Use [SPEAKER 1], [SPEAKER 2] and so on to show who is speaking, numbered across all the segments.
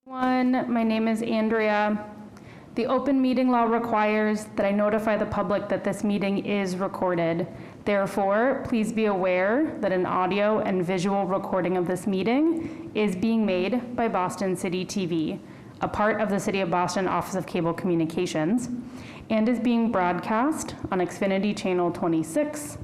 [SPEAKER 1] My name is Andrea. The open meeting law requires that I notify the public that this meeting is recorded. Therefore, please be aware that an audio and visual recording of this meeting is being made by Boston City TV, a part of the City of Boston Office of Cable Communications, and is being broadcast on Xfinity Channel 26,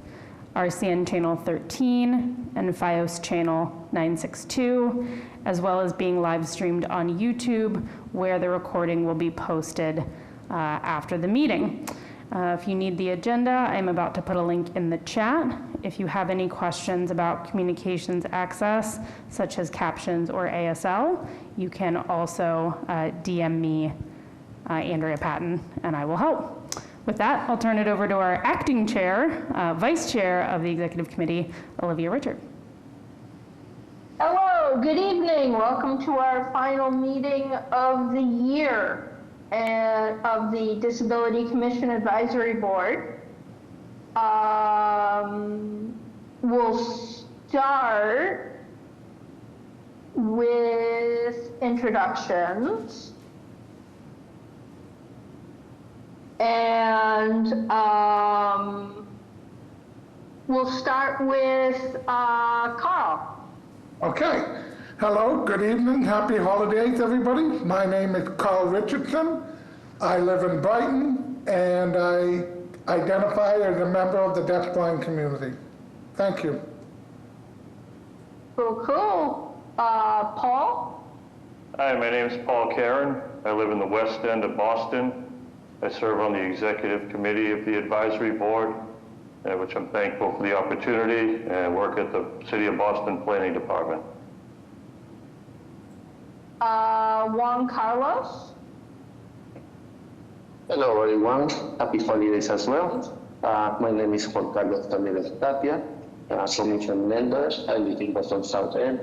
[SPEAKER 1] RCN Channel 13, and FiOS Channel 962, as well as being live streamed on YouTube, where the recording will be posted after the meeting. If you need the agenda, I'm about to put a link in the chat. If you have any questions about communications access, such as captions or ASL, you can also DM me, Andrea Patton, and I will help. With that, I'll turn it over to our acting chair, vice chair of the executive committee, Olivia Richard.
[SPEAKER 2] Hello, good evening. Welcome to our final meeting of the year and of the Disability Commission Advisory Board. We'll start with introductions. And we'll start with Carl.
[SPEAKER 3] Okay. Hello, good evening, happy holidays, everybody. My name is Carl Richardson. I live in Brighton, and I identify as a member of the deafblind community. Thank you.
[SPEAKER 2] Cool. Paul?
[SPEAKER 4] Hi, my name is Paul Caron. I live in the West End of Boston. I serve on the executive committee of the advisory board, which I'm thankful for the opportunity, and work at the City of Boston Planning Department.
[SPEAKER 2] Juan Carlos?
[SPEAKER 5] Hello everyone, happy holidays as well. My name is Juan Carlos Ramirez Tapia. Commission members, I live in Boston South End.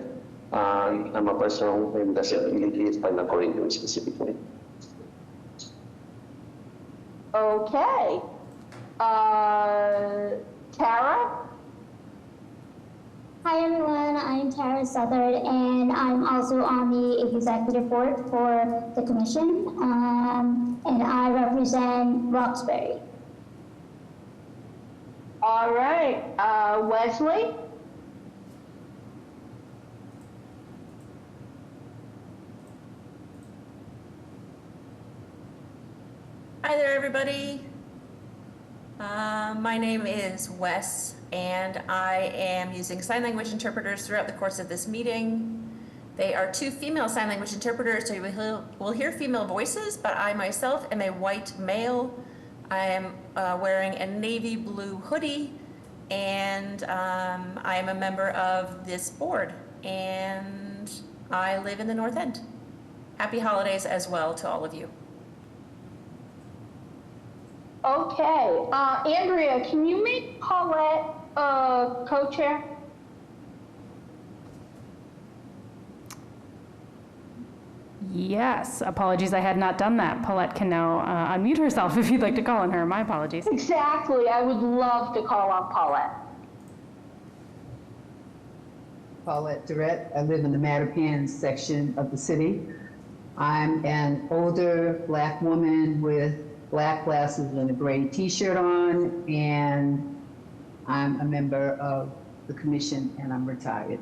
[SPEAKER 5] I'm a person with disability, spinal cord injury specifically.
[SPEAKER 2] Okay. Tara?
[SPEAKER 6] Hi everyone, I'm Tara Southard, and I'm also on the executive board for the commission, and I represent Roxbury.
[SPEAKER 2] All right. Wesley?
[SPEAKER 7] Hi there, everybody. My name is Wes, and I am using sign language interpreters throughout the course of this meeting. They are two female sign language interpreters, so you will hear female voices, but I myself am a white male. I am wearing a navy blue hoodie, and I am a member of this board, and I live in the North End. Happy holidays as well to all of you.
[SPEAKER 2] Okay. Andrea, can you make Paulette co-chair?
[SPEAKER 1] Yes, apologies, I had not done that. Paulette can now unmute herself if you'd like to call on her. My apologies.
[SPEAKER 2] Exactly. I would love to call on Paulette.
[SPEAKER 8] Paulette Durrett. I live in the Mattapan section of the city. I'm an older Black woman with black glasses and a gray t-shirt on, and I'm a member of the commission, and I'm retired.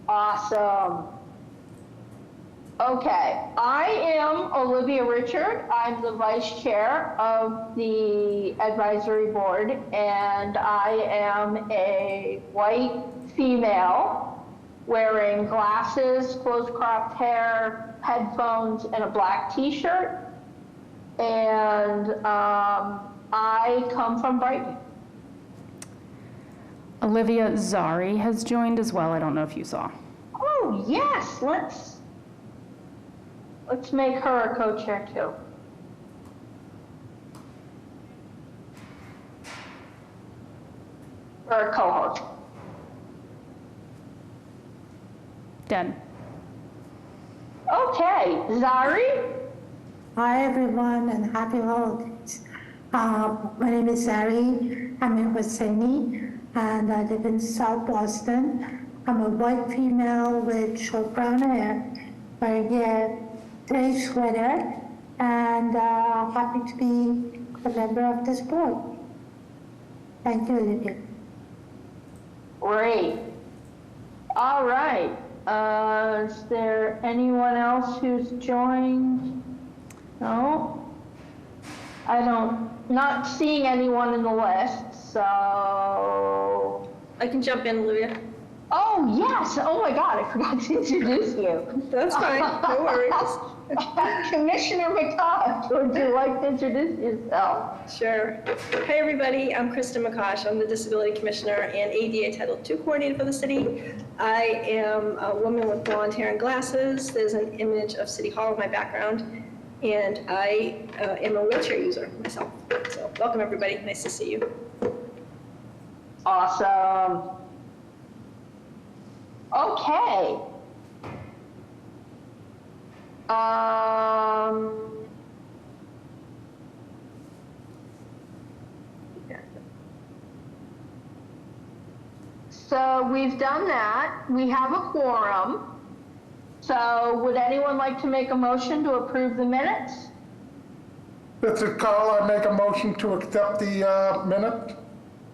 [SPEAKER 2] Awesome. Okay, I am Olivia Richard. I'm the vice chair of the advisory board, and I am a white female wearing glasses, close-cropped hair, headphones, and a black t-shirt. And I come from Brighton.
[SPEAKER 1] Olivia Zari has joined as well. I don't know if you saw.
[SPEAKER 2] Oh yes, let's make her a co-chair too. Or a co-host.
[SPEAKER 1] Done.
[SPEAKER 2] Okay, Zari?
[SPEAKER 9] Hi everyone, and happy holidays. My name is Zari. I'm in Waseni, and I live in South Boston. I'm a white female with short brown hair, for today's winner, and happy to be a member of this board. Thank you, Olivia.
[SPEAKER 2] Great. All right. Is there anyone else who's joined? No? Not seeing anyone in the list, so.
[SPEAKER 10] I can jump in, Olivia.
[SPEAKER 2] Oh, yes. Oh my God, I forgot to introduce you.
[SPEAKER 10] That's fine, no worries.
[SPEAKER 2] Commissioner McCosh, would you like to introduce yourself?
[SPEAKER 10] Sure. Hi, everybody. I'm Kristen McCosh. I'm the Disability Commissioner and ADA Title II Coordinator for the city. I am a woman with blonde hair and glasses. There's an image of City Hall in my background. And I am a wheelchair user myself. So welcome, everybody. Nice to see you.
[SPEAKER 2] Awesome. Okay. So we've done that. We have a quorum. So would anyone like to make a motion to approve the minutes?
[SPEAKER 3] This is Carl. I make a motion to accept the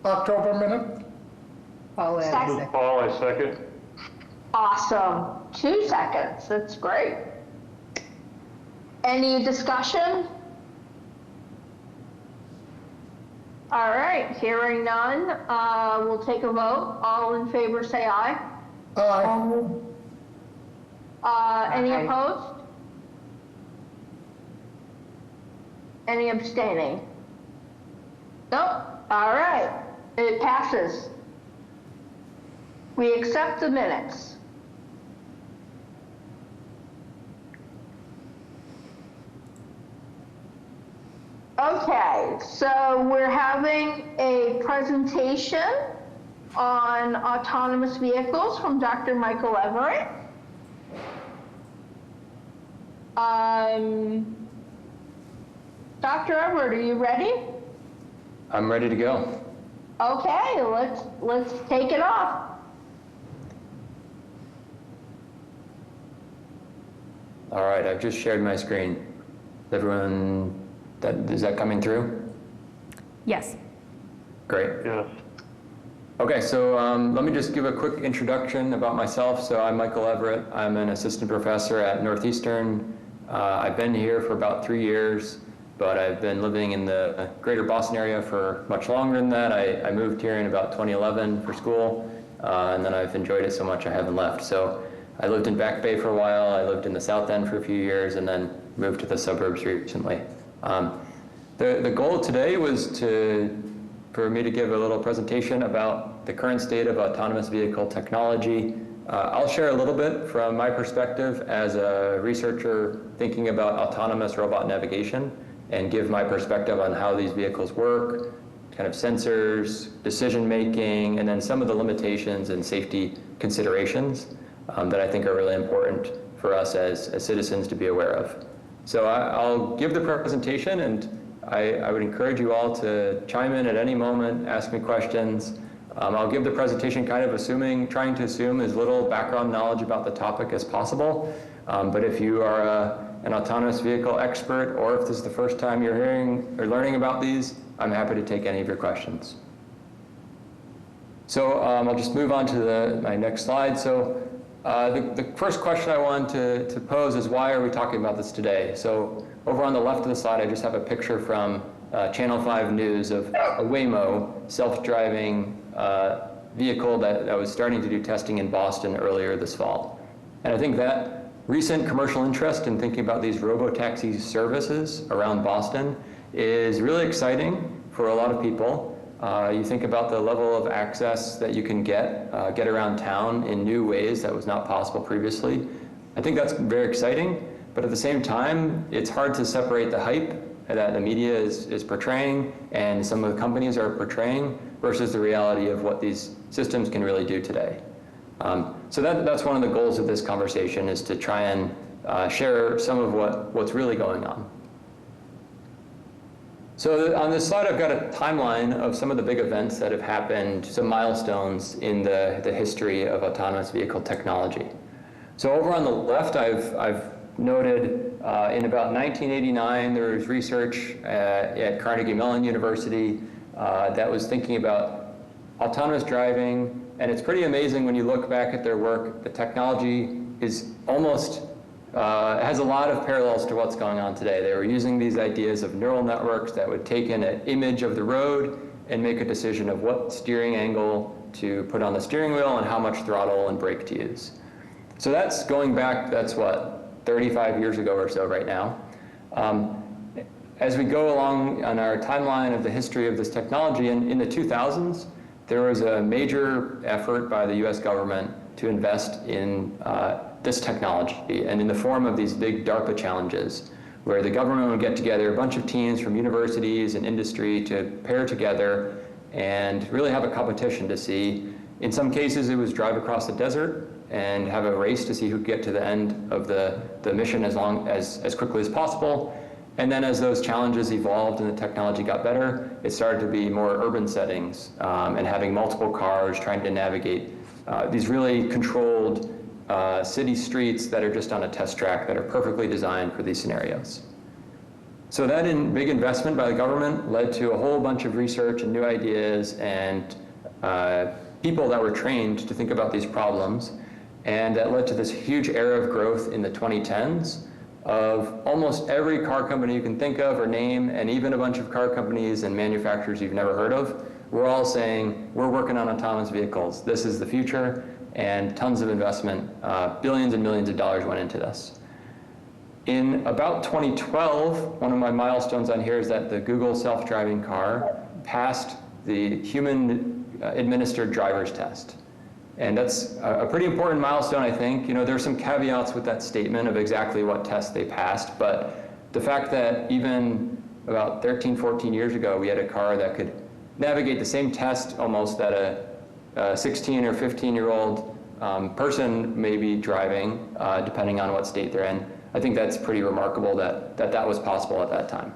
[SPEAKER 3] October minute.
[SPEAKER 8] Paulette,
[SPEAKER 2] Second.
[SPEAKER 8] second.
[SPEAKER 4] Paul, I second.
[SPEAKER 2] Awesome. 2 seconds. That's great. Any discussion? All right, hearing none, we'll take a vote. All in favor say aye.
[SPEAKER 3] Aye.
[SPEAKER 2] Any
[SPEAKER 8] Aye.
[SPEAKER 2] opposed? Any abstaining? Nope. All right, it passes. We accept the minutes. Okay, so we're having a presentation on autonomous vehicles from Dr. Michael Everett. Dr. Everett, are you ready?
[SPEAKER 11] I'm ready to go.
[SPEAKER 2] Okay, let's take it off.
[SPEAKER 11] All right, I've just shared my screen. Everyone, is that coming through?
[SPEAKER 1] Yes.
[SPEAKER 11] Great.
[SPEAKER 4] Yes.
[SPEAKER 11] Okay, so let me just give a quick introduction about myself. So I'm Michael Everett. I'm an assistant professor at Northeastern. I've been here for about 3 years, but I've been living in the greater Boston area for much longer than that. I moved here in about 2011 for school, and then I've enjoyed it so much I haven't left. So I lived in Back Bay for a while. I lived in the South End for a few years, and then moved to the suburbs recently. The goal today was for me to give a little presentation about the current state of autonomous vehicle technology. I'll share a little bit from my perspective as a researcher thinking about autonomous robot navigation and give my perspective on how these vehicles work, kind of sensors, decision making, and then some of the limitations and safety considerations that I think are really important for us as citizens to be aware of. So I'll give the presentation, and I would encourage you all to chime in at any moment, ask me questions. I'll give the presentation kind of trying to assume as little background knowledge about the topic as possible. But if you are an autonomous vehicle expert, or if this is the first time you're hearing or learning about these, I'm happy to take any of your questions. So I'll just move on to my next slide. So the first question I wanted to pose is, why are we talking about this today? So over on the left of the slide, I just have a picture from Channel 5 News of a Waymo self-driving vehicle that was starting to do testing in Boston earlier this fall. And I think that recent commercial interest in thinking about these robotaxi services around Boston is really exciting for a lot of people. You think about the level of access that you can get around town in new ways that was not possible previously. I think that's very exciting, but at the same time, it's hard to separate the hype that the media is portraying and some of the companies are portraying versus the reality of what these systems can really do today. So that's one of the goals of this conversation, is to try and share some of what's really going on. So on this slide, I've got a timeline of some of the big events that have happened, some milestones in the history of autonomous vehicle technology. So over on the left, I've noted in about 1989, there was research at Carnegie Mellon University that was thinking about autonomous driving, and it's pretty amazing when you look back at their work. The technology is almost, has a lot of parallels to what's going on today. They were using these ideas of neural networks that would take in an image of the road and make a decision of what steering angle to put on the steering wheel and how much throttle and brake to use. So that's going back, that's what, 35 years ago or so right now. As we go along on our timeline of the history of this technology, in the 2000s, there was a major effort by the US government to invest in this technology, and in the form of these big DARPA challenges, where the government would get together a bunch of teams from universities and industry to pair together and really have a competition to see. In some cases, it was drive across the desert and have a race to see who could get to the end of the mission as quickly as possible. And then as those challenges evolved and the technology got better, it started to be more urban settings and having multiple cars trying to navigate these really controlled city streets that are just on a test track that are perfectly designed for these scenarios. So that big investment by the government led to a whole bunch of research and new ideas and people that were trained to think about these problems. And that led to this huge era of growth in the 2010s of almost every car company you can think of or name, and even a bunch of car companies and manufacturers you've never heard of. We're all saying, we're working on autonomous vehicles. This is the future, and tons of investment, billions and millions of dollars went into this. In about 2012, one of my milestones on here is that the Google self-driving car passed the human administered driver's test. And that's a pretty important milestone, I think. You know, there's some caveats with that statement of exactly what test they passed, but the fact that even about 13, 14 years ago, we had a car that could navigate the same test almost that a 16 or 15-year-old person may be driving, depending on what state they're in. I think that's pretty remarkable that was possible at that time.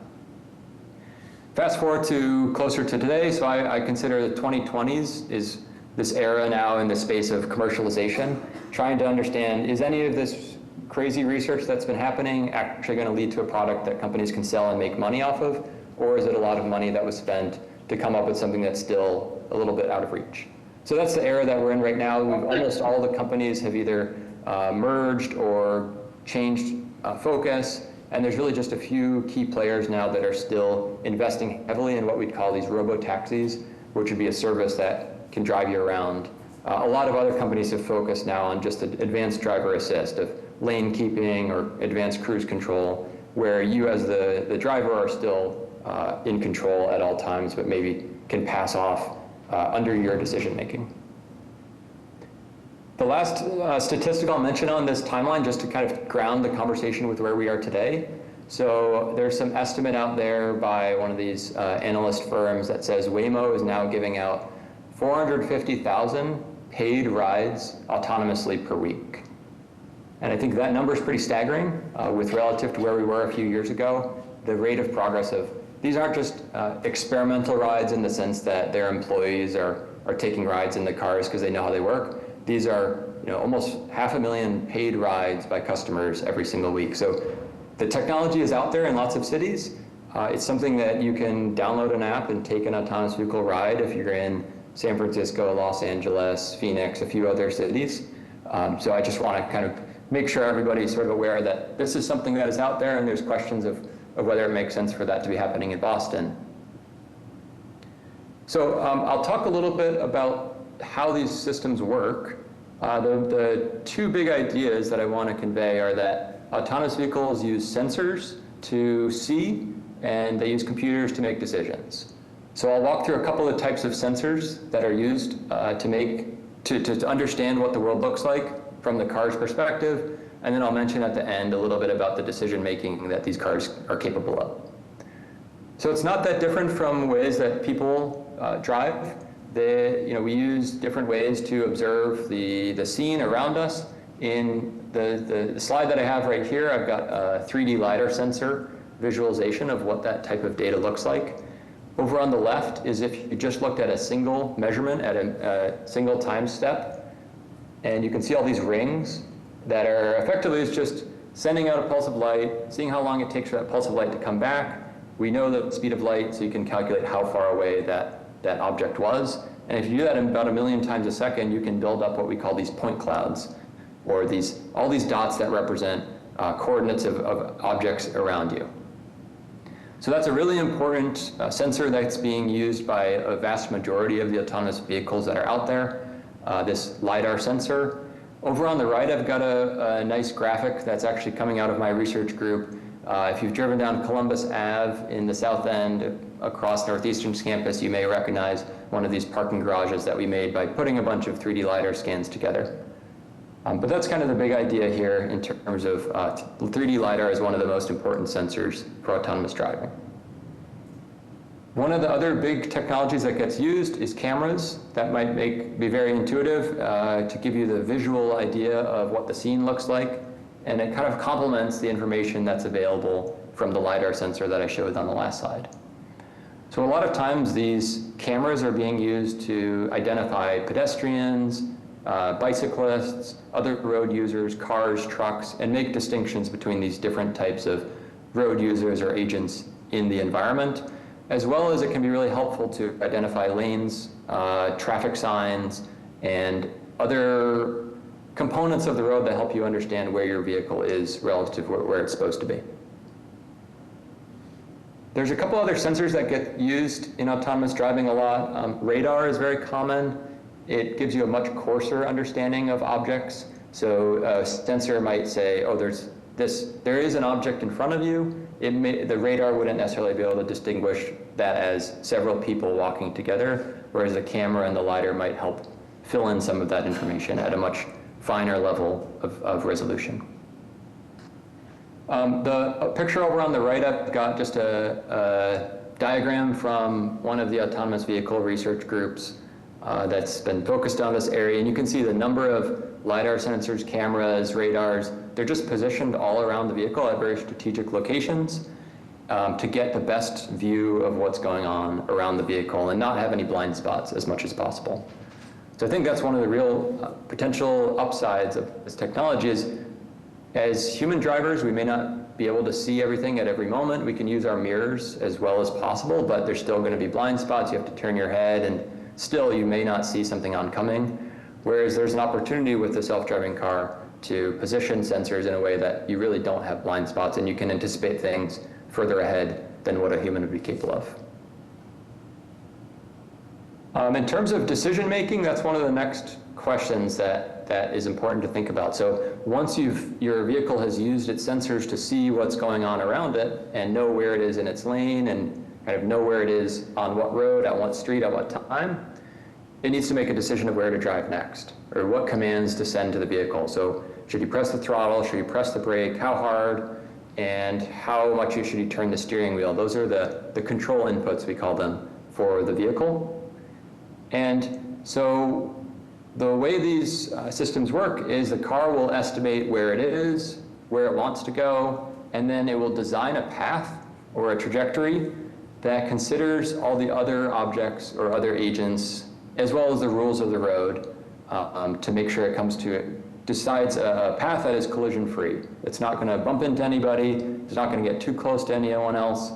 [SPEAKER 11] Fast forward to closer to today, so I consider the 2020s is this era now in the space of commercialization, trying to understand, is any of this crazy research that's been happening actually going to lead to a product that companies can sell and make money off of, or is it a lot of money that was spent to come up with something that's still a little bit out of reach? So that's the era that we're in right now. Almost all the companies have either merged or changed focus, and there's really just a few key players now that are still investing heavily in what we'd call these robo-taxis, which would be a service that can drive you around. A lot of other companies have focused now on just advanced driver assist of lane keeping or advanced cruise control, where you as the driver are still in control at all times, but maybe can pass off under your decision making. The last statistic I'll mention on this timeline, just to kind of ground the conversation with where we are today. So there's some estimate out there by one of these analyst firms that says Waymo is now giving out 450,000 paid rides autonomously per week. And I think that number is pretty staggering with relative to where we were a few years ago. The rate of progress of, these aren't just experimental rides in the sense that their employees are taking rides in the cars because they know how they work. These are almost 500,000 paid rides by customers every single week. So the technology is out there in lots of cities. It's something that you can download an app and take an autonomous vehicle ride if you're in San Francisco, Los Angeles, Phoenix, a few other cities. So I just want to kind of make sure everybody's sort of aware that this is something that is out there, and there's questions of whether it makes sense for that to be happening in Boston. So I'll talk a little bit about how these systems work. The two big ideas that I want to convey are that autonomous vehicles use sensors to see, and they use computers to make decisions. So I'll walk through a couple of types of sensors that are used to understand what the world looks like from the car's perspective, and then I'll mention at the end a little bit about the decision making that these cars are capable of. So it's not that different from ways that people drive. We use different ways to observe the scene around us. In the slide that I have right here, I've got a 3D LiDAR sensor visualization of what that type of data looks like. Over on the left is if you just looked at a single measurement at a single time step, and you can see all these rings. that are effectively is just sending out a pulse of light, seeing how long it takes for that pulse of light to come back. We know the speed of light, so you can calculate how far away that object was. And if you do that about 1 million times a second, you can build up what we call these point clouds, or all these dots that represent coordinates of objects around you. So that's a really important sensor that's being used by a vast majority of the autonomous vehicles that are out there, this LiDAR sensor. Over on the right, I've got a nice graphic that's actually coming out of my research group. If you've driven down Columbus Ave in the South End across Northeastern's campus, you may recognize one of these parking garages that we made by putting a bunch of 3D LiDAR scans together. But that's kind of the big idea here in terms of 3D LiDAR is one of the most important sensors for autonomous driving. One of the other big technologies that gets used is cameras. That might be very intuitive to give you the visual idea of what the scene looks like. And it kind of complements the information that's available from the LiDAR sensor that I showed on the last slide. So a lot of times these cameras are being used to identify pedestrians, bicyclists, other road users, cars, trucks, and make distinctions between these different types of road users or agents in the environment, as well as it can be really helpful to identify lanes, traffic signs, and other components of the road that help you understand where your vehicle is relative to where it's supposed to be. There's a couple other sensors that get used in autonomous driving a lot. Radar is very common. It gives you a much coarser understanding of objects. So a sensor might say, oh, there is an object in front of you. The radar wouldn't necessarily be able to distinguish that as several people walking together, whereas the camera and the LiDAR might help fill in some of that information at a much finer level of resolution. The picture over on the right, I've got just a diagram from one of the autonomous vehicle research groups that's been focused on this area. And you can see the number of LiDAR sensors, cameras, radars. They're just positioned all around the vehicle at very strategic locations to get the best view of what's going on around the vehicle and not have any blind spots as much as possible. So I think that's one of the real potential upsides of this technology is, as human drivers, we may not be able to see everything at every moment. We can use our mirrors as well as possible, but there's still going to be blind spots. You have to turn your head, and still you may not see something oncoming. Whereas there's an opportunity with the self-driving car to position sensors in a way that you really don't have blind spots, and you can anticipate things further ahead than what a human would be capable of. In terms of decision making, that's one of the next questions that is important to think about. So once your vehicle has used its sensors to see what's going on around it and know where it is in its lane and kind of know where it is on what road, at what street, at what time, it needs to make a decision of where to drive next, or what commands to send to the vehicle. So should you press the throttle, should you press the brake, how hard, and how much should you turn the steering wheel? Those are the control inputs, we call them, for the vehicle. And so the way these systems work is the car will estimate where it is, where it wants to go, and then it will design a path or a trajectory that considers all the other objects or other agents, as well as the rules of the road, to make sure it decides a path that is collision-free. It's not going to bump into anybody, it's not going to get too close to anyone else,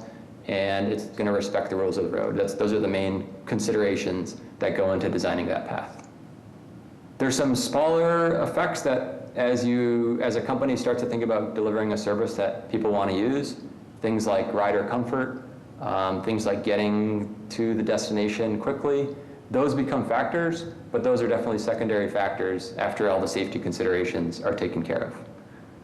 [SPEAKER 11] and it's going to respect the rules of the road. Those are the main considerations that go into designing that path. There's some smaller effects that as a company starts to think about delivering a service that people want to use, things like rider comfort, things like getting to the destination quickly, those become factors, but those are definitely secondary factors after all the safety considerations are taken care of.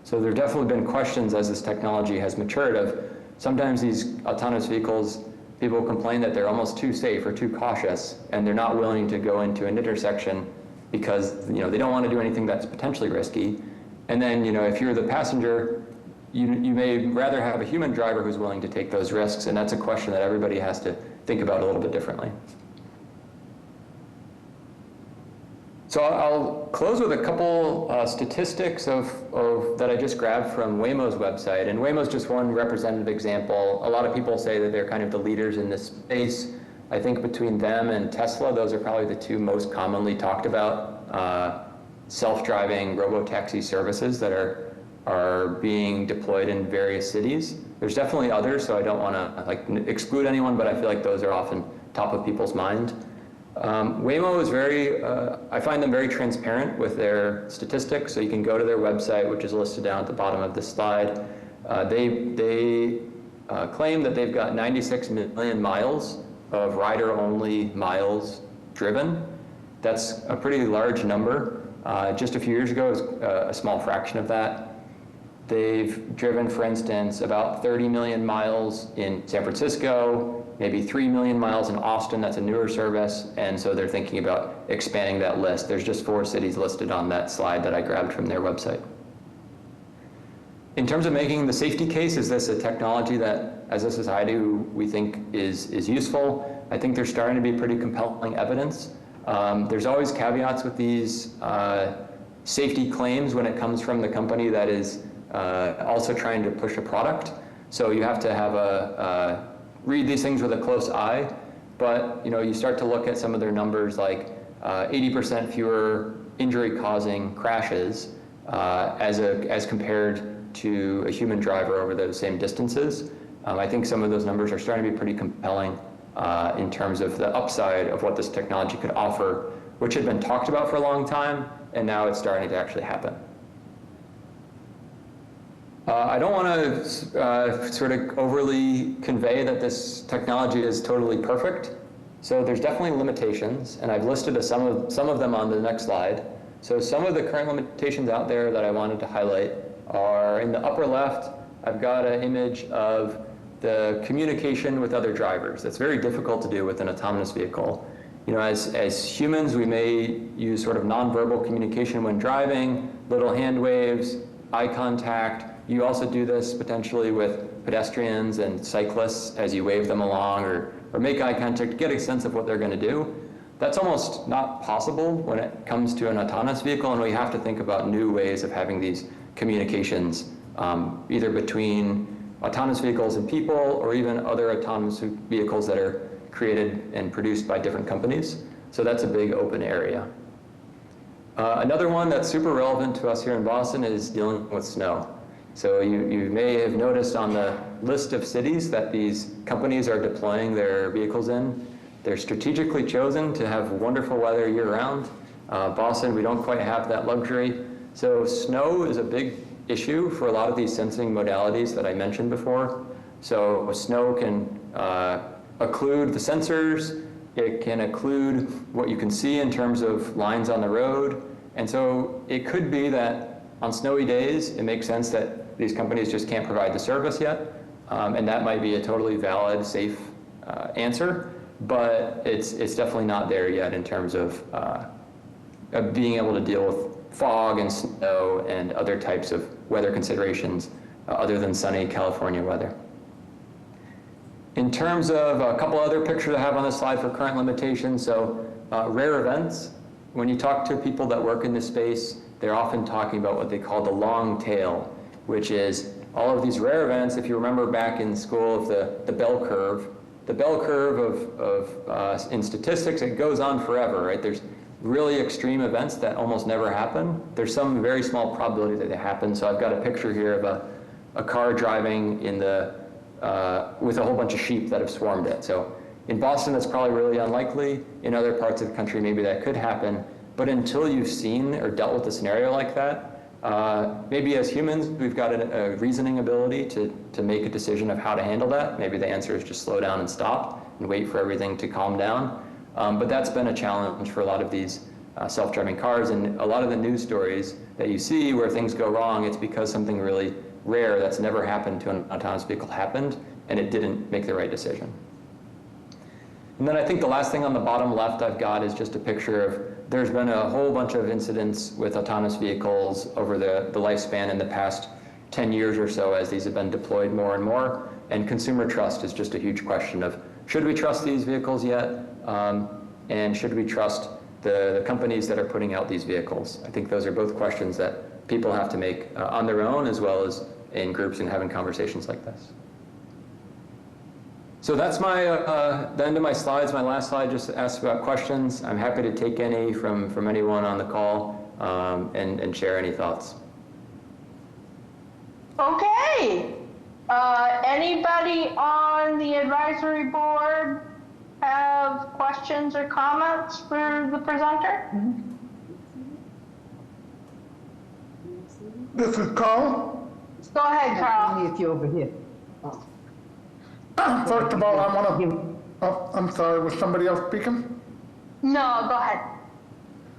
[SPEAKER 11] So there have definitely been questions as this technology has matured of sometimes these autonomous vehicles, people complain that they're almost too safe or too cautious, and they're not willing to go into an intersection because they don't want to do anything that's potentially risky. And then if you're the passenger, you may rather have a human driver who's willing to take those risks, and that's a question that everybody has to think about a little bit differently. So I'll close with a couple statistics that I just grabbed from Waymo's website. And Waymo's just one representative example. A lot of people say that they're kind of the leaders in this space. I think between them and Tesla, those are probably the two most commonly talked about self-driving robo-taxi services that are being deployed in various cities. There's definitely others, so I don't want to exclude anyone, but I feel like those are often top of people's mind. Waymo is I find them very transparent with their statistics, so you can go to their website, which is listed down at the bottom of this slide. They claim that they've got 96 million miles of rider-only miles driven. That's a pretty large number. Just a few years ago, it was a small fraction of that. They've driven, for instance, about 30 million miles in San Francisco, maybe 3 million miles in Austin. That's a newer service, and so they're thinking about expanding that list. There's just 4 cities listed on that slide that I grabbed from their website. In terms of making the safety case, is this a technology that, as a society, we think is useful? I think there's starting to be pretty compelling evidence. There's always caveats with these safety claims when it comes from the company that is also trying to push a product. So you have to have read these things with a close eye. But you start to look at some of their numbers, like 80% fewer injury-causing crashes as compared to a human driver over those same distances. I think some of those numbers are starting to be pretty compelling in terms of the upside of what this technology could offer, which had been talked about for a long time, and now it's starting to actually happen. I don't want to sort of overly convey that this technology is totally perfect. So there's definitely limitations, and I've listed some of them on the next slide. So some of the current limitations out there that I wanted to highlight are in the upper left. I've got an image of the communication with other drivers. That's very difficult to do with an autonomous vehicle. As humans, we may use sort of nonverbal communication when driving, little hand waves, eye contact. You also do this potentially with pedestrians and cyclists as you wave them along or make eye contact, get a sense of what they're going to do. That's almost not possible when it comes to an autonomous vehicle, and we have to think about new ways of having these communications, either between autonomous vehicles and people, or even other autonomous vehicles that are created and produced by different companies. So that's a big open area. Another one that's super relevant to us here in Boston is dealing with snow. So you may have noticed on the list of cities that these companies are deploying their vehicles in. They're strategically chosen to have wonderful weather year-round. Boston, we don't quite have that luxury. So snow is a big issue for a lot of these sensing modalities that I mentioned before. So snow can occlude the sensors. It can occlude what you can see in terms of lines on the road. And so it could be that on snowy days, it makes sense that these companies just can't provide the service yet. And that might be a totally valid, safe answer. But it's definitely not there yet in terms of being able to deal with fog and snow and other types of weather considerations other than sunny California weather. In terms of a couple other pictures I have on this slide for current limitations, so rare events. When you talk to people that work in this space, they're often talking about what they call the long tail, which is all of these rare events. If you remember back in school of the bell curve, in statistics, it goes on forever, right? There's really extreme events that almost never happen. There's some very small probability that they happen. So I've got a picture here of a car driving with a whole bunch of sheep that have swarmed it. So in Boston, that's probably really unlikely. In other parts of the country, maybe that could happen. But until you've seen or dealt with a scenario like that, maybe as humans, we've got a reasoning ability to make a decision of how to handle that. Maybe the answer is just slow down and stop and wait for everything to calm down. But that's been a challenge for a lot of these self-driving cars. And a lot of the news stories that you see where things go wrong, it's because something really rare that's never happened to an autonomous vehicle happened, and it didn't make the right decision. And then I think the last thing on the bottom left I've got is just a picture of, there's been a whole bunch of incidents with autonomous vehicles over the lifespan in the past 10 years or so as these have been deployed more and more. And consumer trust is just a huge question of, should we trust these vehicles yet? And should we trust the companies that are putting out these vehicles? I think those are both questions that people have to make on their own, as well as in groups and having conversations like this. So that's the end of my slides. My last slide just asks about questions. I'm happy to take any from anyone on the call. and share any thoughts.
[SPEAKER 2] Okay. Anybody on the advisory board have questions or comments for the presenter?
[SPEAKER 3] This is Carl.
[SPEAKER 2] Go ahead, Carl.
[SPEAKER 8] Only if you're over here.
[SPEAKER 3] First of all, I want to, oh, I'm sorry, was somebody else speaking?
[SPEAKER 2] No, go ahead.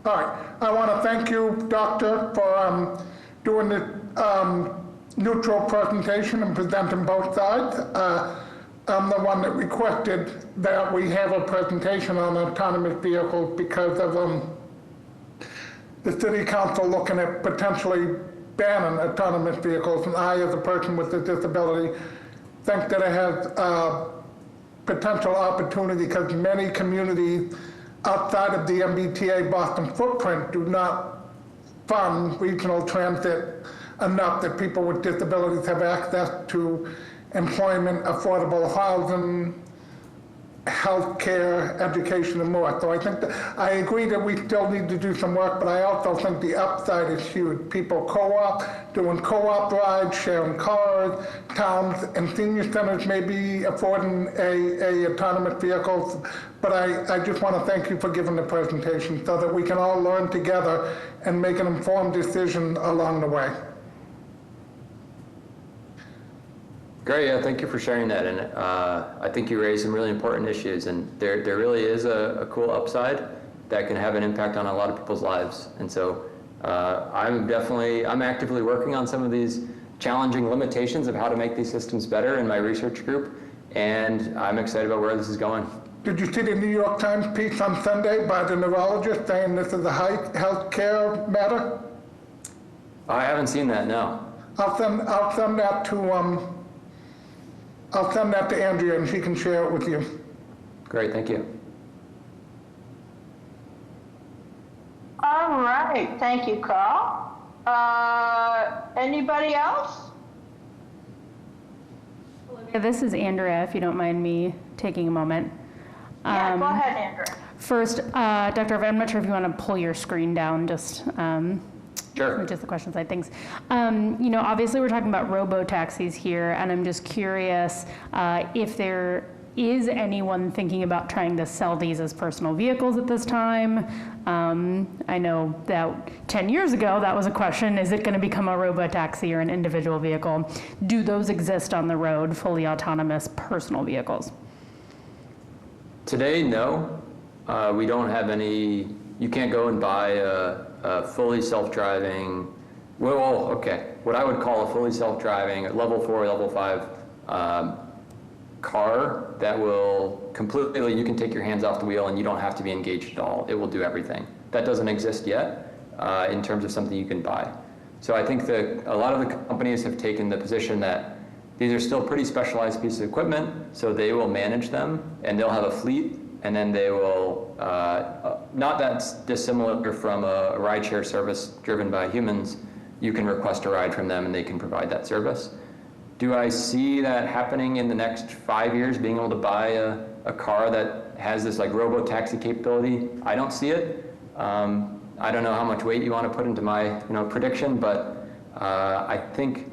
[SPEAKER 3] All right, I want to thank you, Doctor, for doing the neutral presentation and presenting both sides. I'm the one that requested that we have a presentation on autonomous vehicles because of the city council looking at potentially banning autonomous vehicles, and I, as a person with a disability, think that it has potential opportunity because many communities outside of the MBTA Boston footprint do not fund regional transit enough that people with disabilities have access to employment, affordable housing, healthcare, education, and more. So I think that I agree that we still need to do some work, but I also think the upside is huge. People doing co-op rides, sharing cars, towns and senior centers may be affording a autonomous vehicles. But I just want to thank you for giving the presentation so that we can all learn together and make an informed decision along the way.
[SPEAKER 11] Great, yeah, thank you for sharing that. And I think you raised some really important issues, and there really is a cool upside that can have an impact on a lot of people's lives. And so I'm actively working on some of these challenging limitations of how to make these systems better in my research group, and I'm excited about where this is going.
[SPEAKER 3] Did you see the New York Times piece on Sunday by the neurologist saying this is a health care matter?
[SPEAKER 11] I haven't seen that, no.
[SPEAKER 3] I'll send that to Andrea and she can share it with you.
[SPEAKER 11] Great, thank you.
[SPEAKER 2] All right, thank you, Carl. Anybody else?
[SPEAKER 1] This is Andrea, if you don't mind me taking a moment.
[SPEAKER 2] Yeah, go ahead, Andrea.
[SPEAKER 1] First, Dr. I'm not sure if you want to pull your screen down, just
[SPEAKER 11] Sure.
[SPEAKER 1] just the question side, thanks. You know, obviously we're talking about robo-taxis here, and I'm just curious if there is anyone thinking about trying to sell these as personal vehicles at this time. I know that 10 years ago that was a question, is it going to become a robo-taxi or an individual vehicle? Do those exist on the road, fully autonomous personal vehicles?
[SPEAKER 11] Today, no. We don't have any, you can't go and buy a fully self-driving, what I would call a fully self-driving, level 4, level 5 car that will completely, you can take your hands off the wheel and you don't have to be engaged at all. It will do everything. That doesn't exist yet in terms of something you can buy. So I think that a lot of the companies have taken the position that these are still pretty specialized pieces of equipment, so they will manage them and they'll have a fleet, and then they will, not that dissimilar from a rideshare service driven by humans. You can request a ride from them and they can provide that service. Do I see that happening in the next 5 years, being able to buy a car that has this like robo-taxi capability? I don't see it. I don't know how much weight you want to put into my prediction, but I think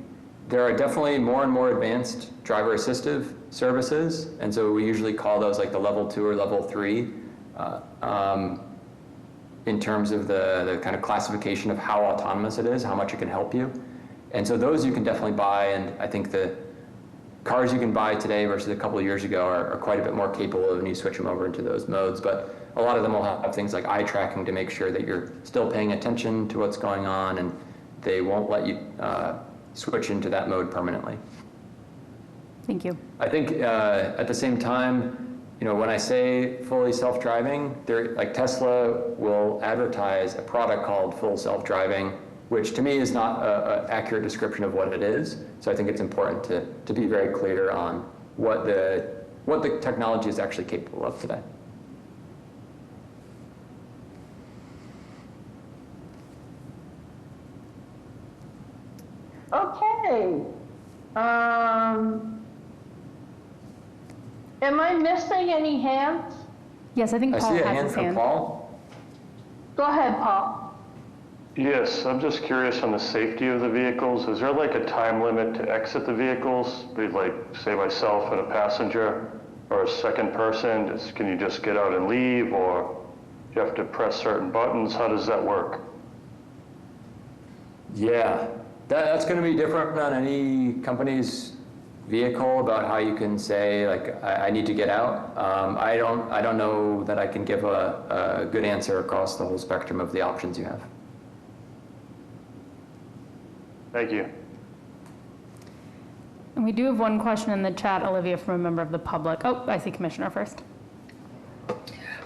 [SPEAKER 11] there are definitely more and more advanced driver assistive services, and so we usually call those like the level 2 or level 3 in terms of the kind of classification of how autonomous it is, how much it can help you. And so those you can definitely buy, and I think the cars you can buy today versus a couple of years ago are quite a bit more capable when you switch them over into those modes. But a lot of them will have things like eye tracking to make sure that you're still paying attention to what's going on, and they won't let you switch into that mode permanently.
[SPEAKER 1] Thank you.
[SPEAKER 11] I think at the same time, when I say fully self-driving, like Tesla will advertise a product called full self-driving, which to me is not an accurate description of what it is. So I think it's important to be very clear on what the technology is actually capable of today.
[SPEAKER 2] Okay. Am I missing any hands?
[SPEAKER 1] Yes, I think
[SPEAKER 11] I
[SPEAKER 1] Paul
[SPEAKER 11] see a
[SPEAKER 1] has
[SPEAKER 11] hand
[SPEAKER 1] his
[SPEAKER 11] from
[SPEAKER 1] hand.
[SPEAKER 11] Paul.
[SPEAKER 2] Go ahead, Paul.
[SPEAKER 4] Yes, I'm just curious on the safety of the vehicles. Is there like a time limit to exit the vehicles? Be like, say myself and a passenger or a second person, can you just get out and leave, or do you have to press certain buttons? How does that work?
[SPEAKER 11] Yeah, that's going to be different on any company's vehicle about how you can say, like, I need to get out. I don't know that I can give a good answer across the whole spectrum of the options you have.
[SPEAKER 4] Thank you.
[SPEAKER 1] And we do have one question in the chat, Olivia, from a member of the public. Oh, I see Commissioner first.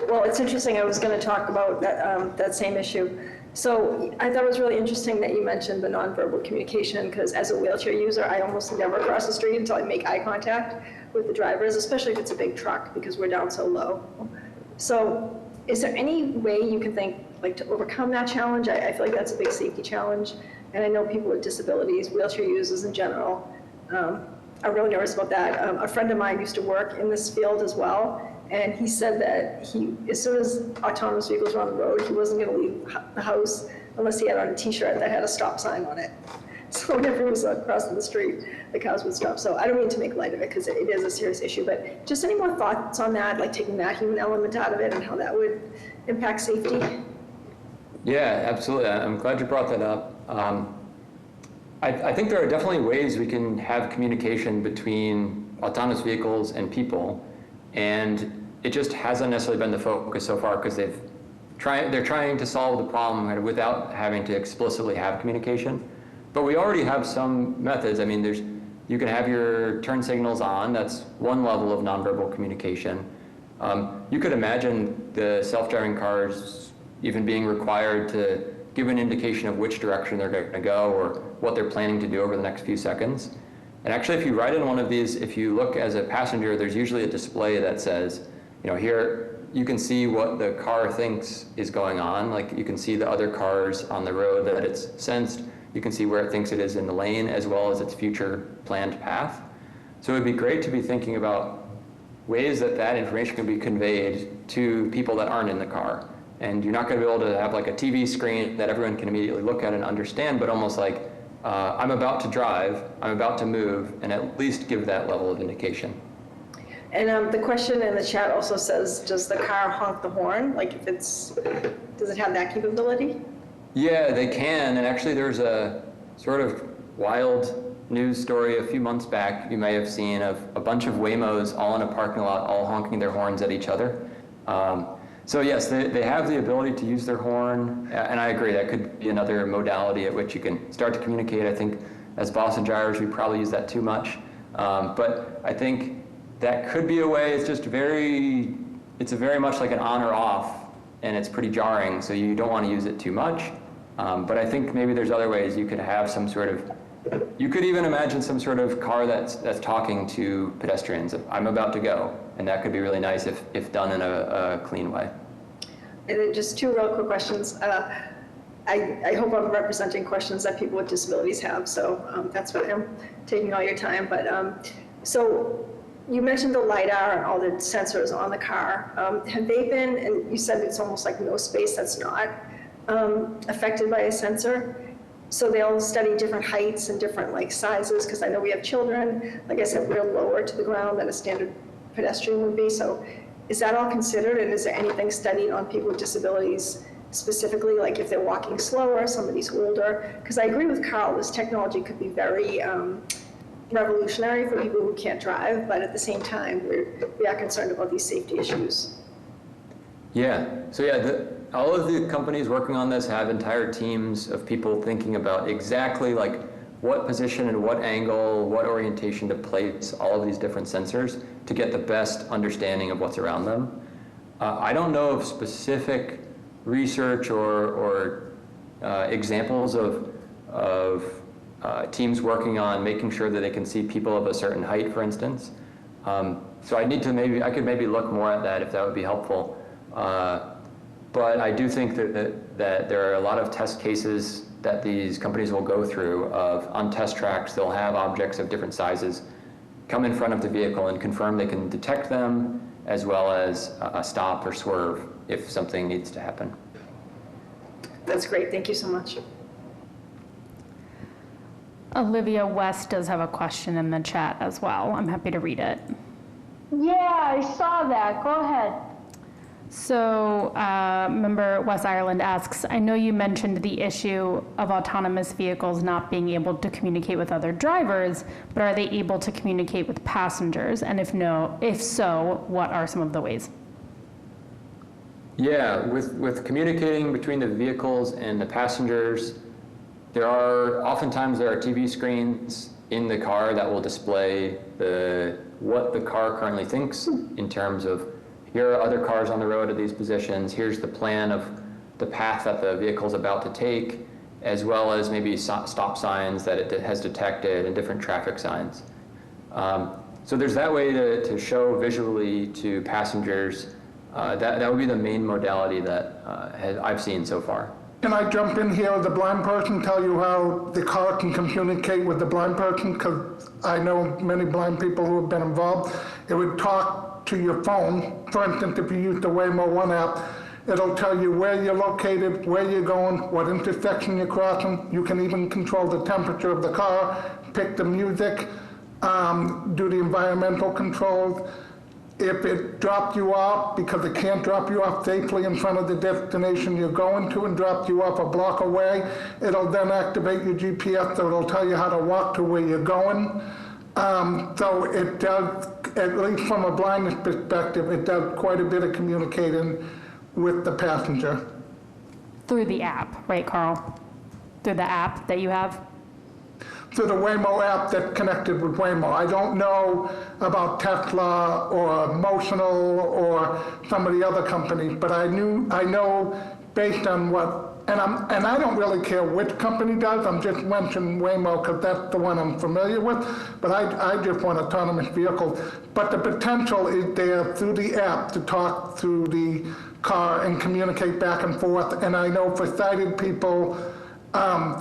[SPEAKER 10] Well, it's interesting. I was going to talk about that same issue. So I thought it was really interesting that you mentioned the nonverbal communication, because as a wheelchair user, I almost never cross the street until I make eye contact with the drivers, especially if it's a big truck, because we're down so low. So is there any way you can think, like, to overcome that challenge? I feel like that's a big safety challenge. And I know people with disabilities, wheelchair users in general, are really nervous about that. A friend of mine used to work in this field as well, and he said that as soon as autonomous vehicles were on the road, he wasn't going to leave the house unless he had on a T-shirt that had a stop sign on it. So whenever he was crossing the street, the cars would stop. So I don't mean to make light of it, because it is a serious issue, but just any more thoughts on that, like taking that human element out of it and how that would impact safety?
[SPEAKER 11] Yeah, absolutely. I'm glad you brought that up. I think there are definitely ways we can have communication between autonomous vehicles and people, and it just hasn't necessarily been the focus so far, because they're trying to solve the problem without having to explicitly have communication. But we already have some methods. I mean, you can have your turn signals on. That's one level of nonverbal communication. You could imagine the self-driving cars even being required to give an indication of which direction they're going to go or what they're planning to do over the next few seconds. And actually, if you ride in one of these, if you look as a passenger, there's usually a display that says, here you can see what the car thinks is going on. Like, you can see the other cars on the road that it's sensed. You can see where it thinks it is in the lane, as well as its future planned path. So it would be great to be thinking about ways that information can be conveyed to people that aren't in the car. And you're not going to be able to have like a TV screen that everyone can immediately look at and understand, but almost like, I'm about to drive, I'm about to move, and at least give that level of indication.
[SPEAKER 10] And the question in the chat also says, does the car honk the horn? Like, does it have that capability?
[SPEAKER 11] Yeah, they can. And actually, there's a sort of wild news story a few months back you may have seen of a bunch of Waymos all in a parking lot, all honking their horns at each other. So yes, they have the ability to use their horn, and I agree, that could be another modality at which you can start to communicate. I think as Boston drivers, we probably use that too much. But I think that could be a way. It's very much like an on or off, and it's pretty jarring, so you don't want to use it too much. But I think maybe there's other ways you could have some sort of, you could even imagine some sort of car that's talking to pedestrians. I'm about to go, and that could be really nice if done in a clean way.
[SPEAKER 10] And then just two real quick questions. I hope I'm representing questions that people with disabilities have, so that's why I'm taking all your time. But so you mentioned the LiDAR and all the sensors on the car. Have they been, and you said it's almost like no space that's not affected by a sensor. So they'll study different heights and different like sizes, because I know we have children. Like I said, we're lower to the ground than a standard pedestrian would be. So is that all considered, and is there anything studied on people with disabilities specifically, like if they're walking slower, somebody's older? Because I agree with Carl, this technology could be very revolutionary for people who can't drive, but at the same time, we are concerned about these safety issues.
[SPEAKER 11] Yeah, so yeah, all of the companies working on this have entire teams of people thinking about exactly like what position and what angle, what orientation to place all of these different sensors to get the best understanding of what's around them. I don't know of specific research or examples of teams working on making sure that they can see people of a certain height, for instance. So I could maybe look more at that if that would be helpful. But I do think that there are a lot of test cases that these companies will go through on test tracks. They'll have objects of different sizes come in front of the vehicle and confirm they can detect them, as well as stop or swerve if something needs to happen.
[SPEAKER 10] That's great. Thank you so much.
[SPEAKER 1] Olivia West does have a question in the chat as well. I'm happy to read it.
[SPEAKER 2] Yeah, I saw that. Go ahead.
[SPEAKER 1] So, member West Ireland asks, I know you mentioned the issue of autonomous vehicles not being able to communicate with other drivers, but are they able to communicate with passengers? And if so, what are some of the ways?
[SPEAKER 11] Yeah, with communicating between the vehicles and the passengers, oftentimes there are TV screens in the car that will display what the car currently thinks in terms of, here are other cars on the road at these positions, here's the plan of the path that the vehicle is about to take, as well as maybe stop signs that it has detected and different traffic signs. So there's that way to show visually to passengers. That would be the main modality that I've seen so far.
[SPEAKER 3] Can I jump in here, the blind person, tell you how the car can communicate with the blind person? Because I know many blind people who have been involved. It would talk to your phone. For instance, if you use the Waymo One app, it'll tell you where you're located, where you're going, what intersection you're crossing. You can even control the temperature of the car, pick the music, do the environmental controls. If it dropped you off, because it can't drop you off safely in front of the destination you're going to and drop you off a block away, it'll then activate your GPS, so it'll tell you how to walk to where you're going. So it does, at least from a blindness perspective, it does quite a bit of communicating with the passenger.
[SPEAKER 1] Through the app, right, Carl? Through the app that you have?
[SPEAKER 3] Through the Waymo app that's connected with Waymo. I don't know about Tesla or Motional or some of the other companies, but I know based on what, and I don't really care which company does, I'm just mentioning Waymo because that's the one I'm familiar with, but I just want autonomous vehicles. But the potential is there through the app to talk through the car and communicate back and forth, and I know for sighted people,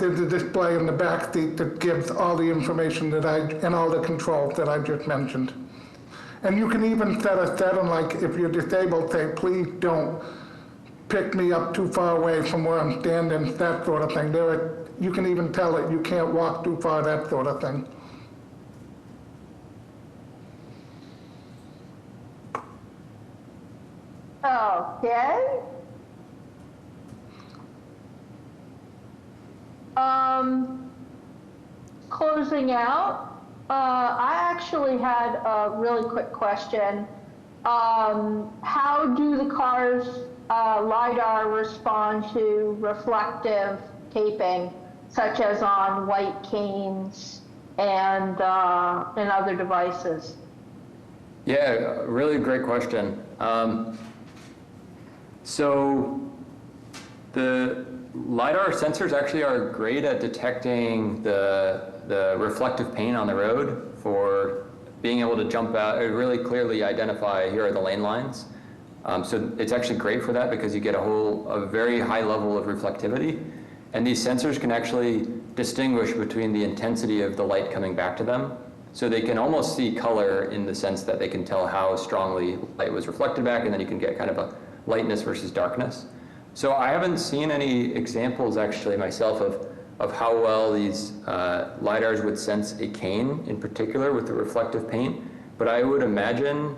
[SPEAKER 3] there's a display in the back seat that gives all the information and all the controls that I just mentioned. And you can even set a setting, like if you're disabled, say, please don't pick me up too far away from where I'm standing, that sort of thing. You can even tell it you can't walk too far, that sort of thing.
[SPEAKER 2] Okay. Closing out, I actually had a really quick question. How do the car's LiDAR respond to reflective taping, such as on white canes and other devices?
[SPEAKER 11] Yeah, really great question. So the LiDAR sensors actually are great at detecting the reflective paint on the road for being able to jump out and really clearly identify here are the lane lines. So it's actually great for that because you get a very high level of reflectivity. And these sensors can actually distinguish between the intensity of the light coming back to them. So they can almost see color in the sense that they can tell how strongly light was reflected back, and then you can get kind of a lightness versus darkness. So I haven't seen any examples actually myself of how well these LiDARs would sense a cane in particular with the reflective paint, but I would imagine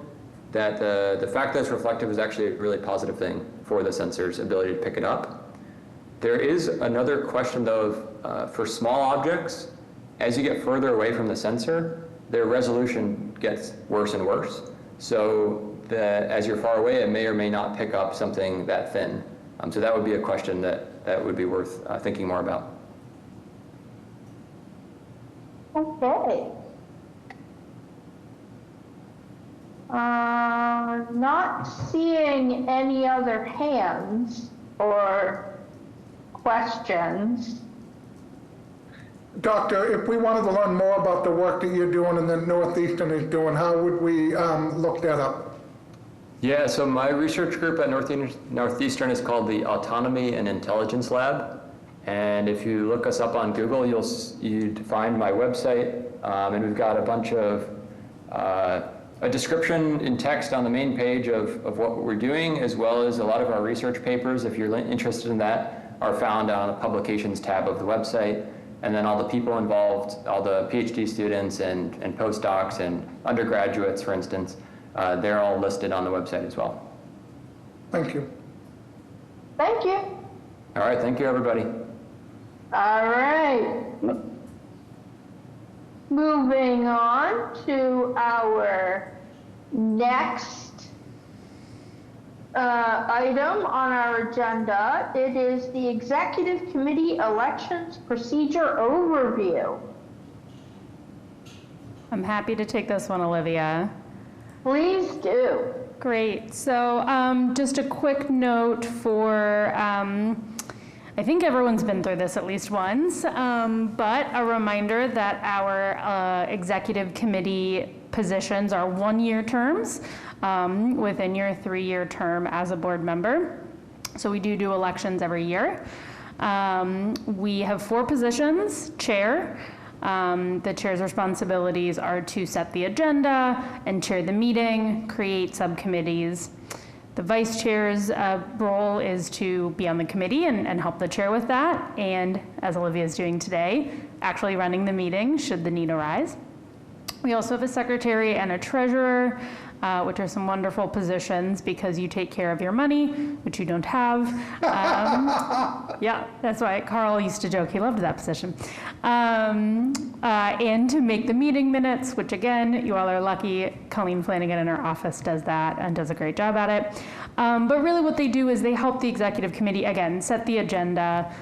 [SPEAKER 11] that the fact that it's reflective is actually a really positive thing for the sensor's ability to pick it up. There is another question though for small objects, as you get further away from the sensor, their resolution gets worse and worse. So as you're far away, it may or may not pick up something that thin. So that would be a question that would be worth thinking more about.
[SPEAKER 2] Okay. Not seeing any other hands or questions.
[SPEAKER 3] Doctor, if we wanted to learn more about the work that you're doing and that Northeastern is doing, how would we look that up?
[SPEAKER 11] Yeah, so my research group at Northeastern is called the Autonomy and Intelligence Lab. And if you look us up on Google, you'd find my website, and we've got a bunch of a description in text on the main page of what we're doing, as well as a lot of our research papers, if you're interested in that. are found on the publications tab of the website. And then all the people involved, all the PhD students and postdocs and undergraduates, for instance, they're all listed on the website as well.
[SPEAKER 3] Thank you.
[SPEAKER 2] Thank you.
[SPEAKER 11] All right, thank you, everybody.
[SPEAKER 2] All right. Moving on to our next item on our agenda. It is the Executive Committee Elections Procedure Overview.
[SPEAKER 1] I'm happy to take this one, Olivia.
[SPEAKER 2] Please do.
[SPEAKER 1] Great. So just a quick note for, I think everyone's been through this at least once, but a reminder that our executive committee positions are one-year terms within your 3-year term as a board member. So we do elections every year. We have 4 positions: chair. The chair's responsibilities are to set the agenda and chair the meeting, create subcommittees. The vice chair's role is to be on the committee and help the chair with that, and as Olivia is doing today, actually running the meeting should the need arise. We also have a secretary and a treasurer, which are some wonderful positions because you take care of your money, which you don't have. Yeah, that's why Carl used to joke he loved that position. And to make the meeting minutes, which again, you all are lucky. Colleen Flanagan in our office does that and does a great job at it. But really what they do is they help the executive committee, again, set the agenda,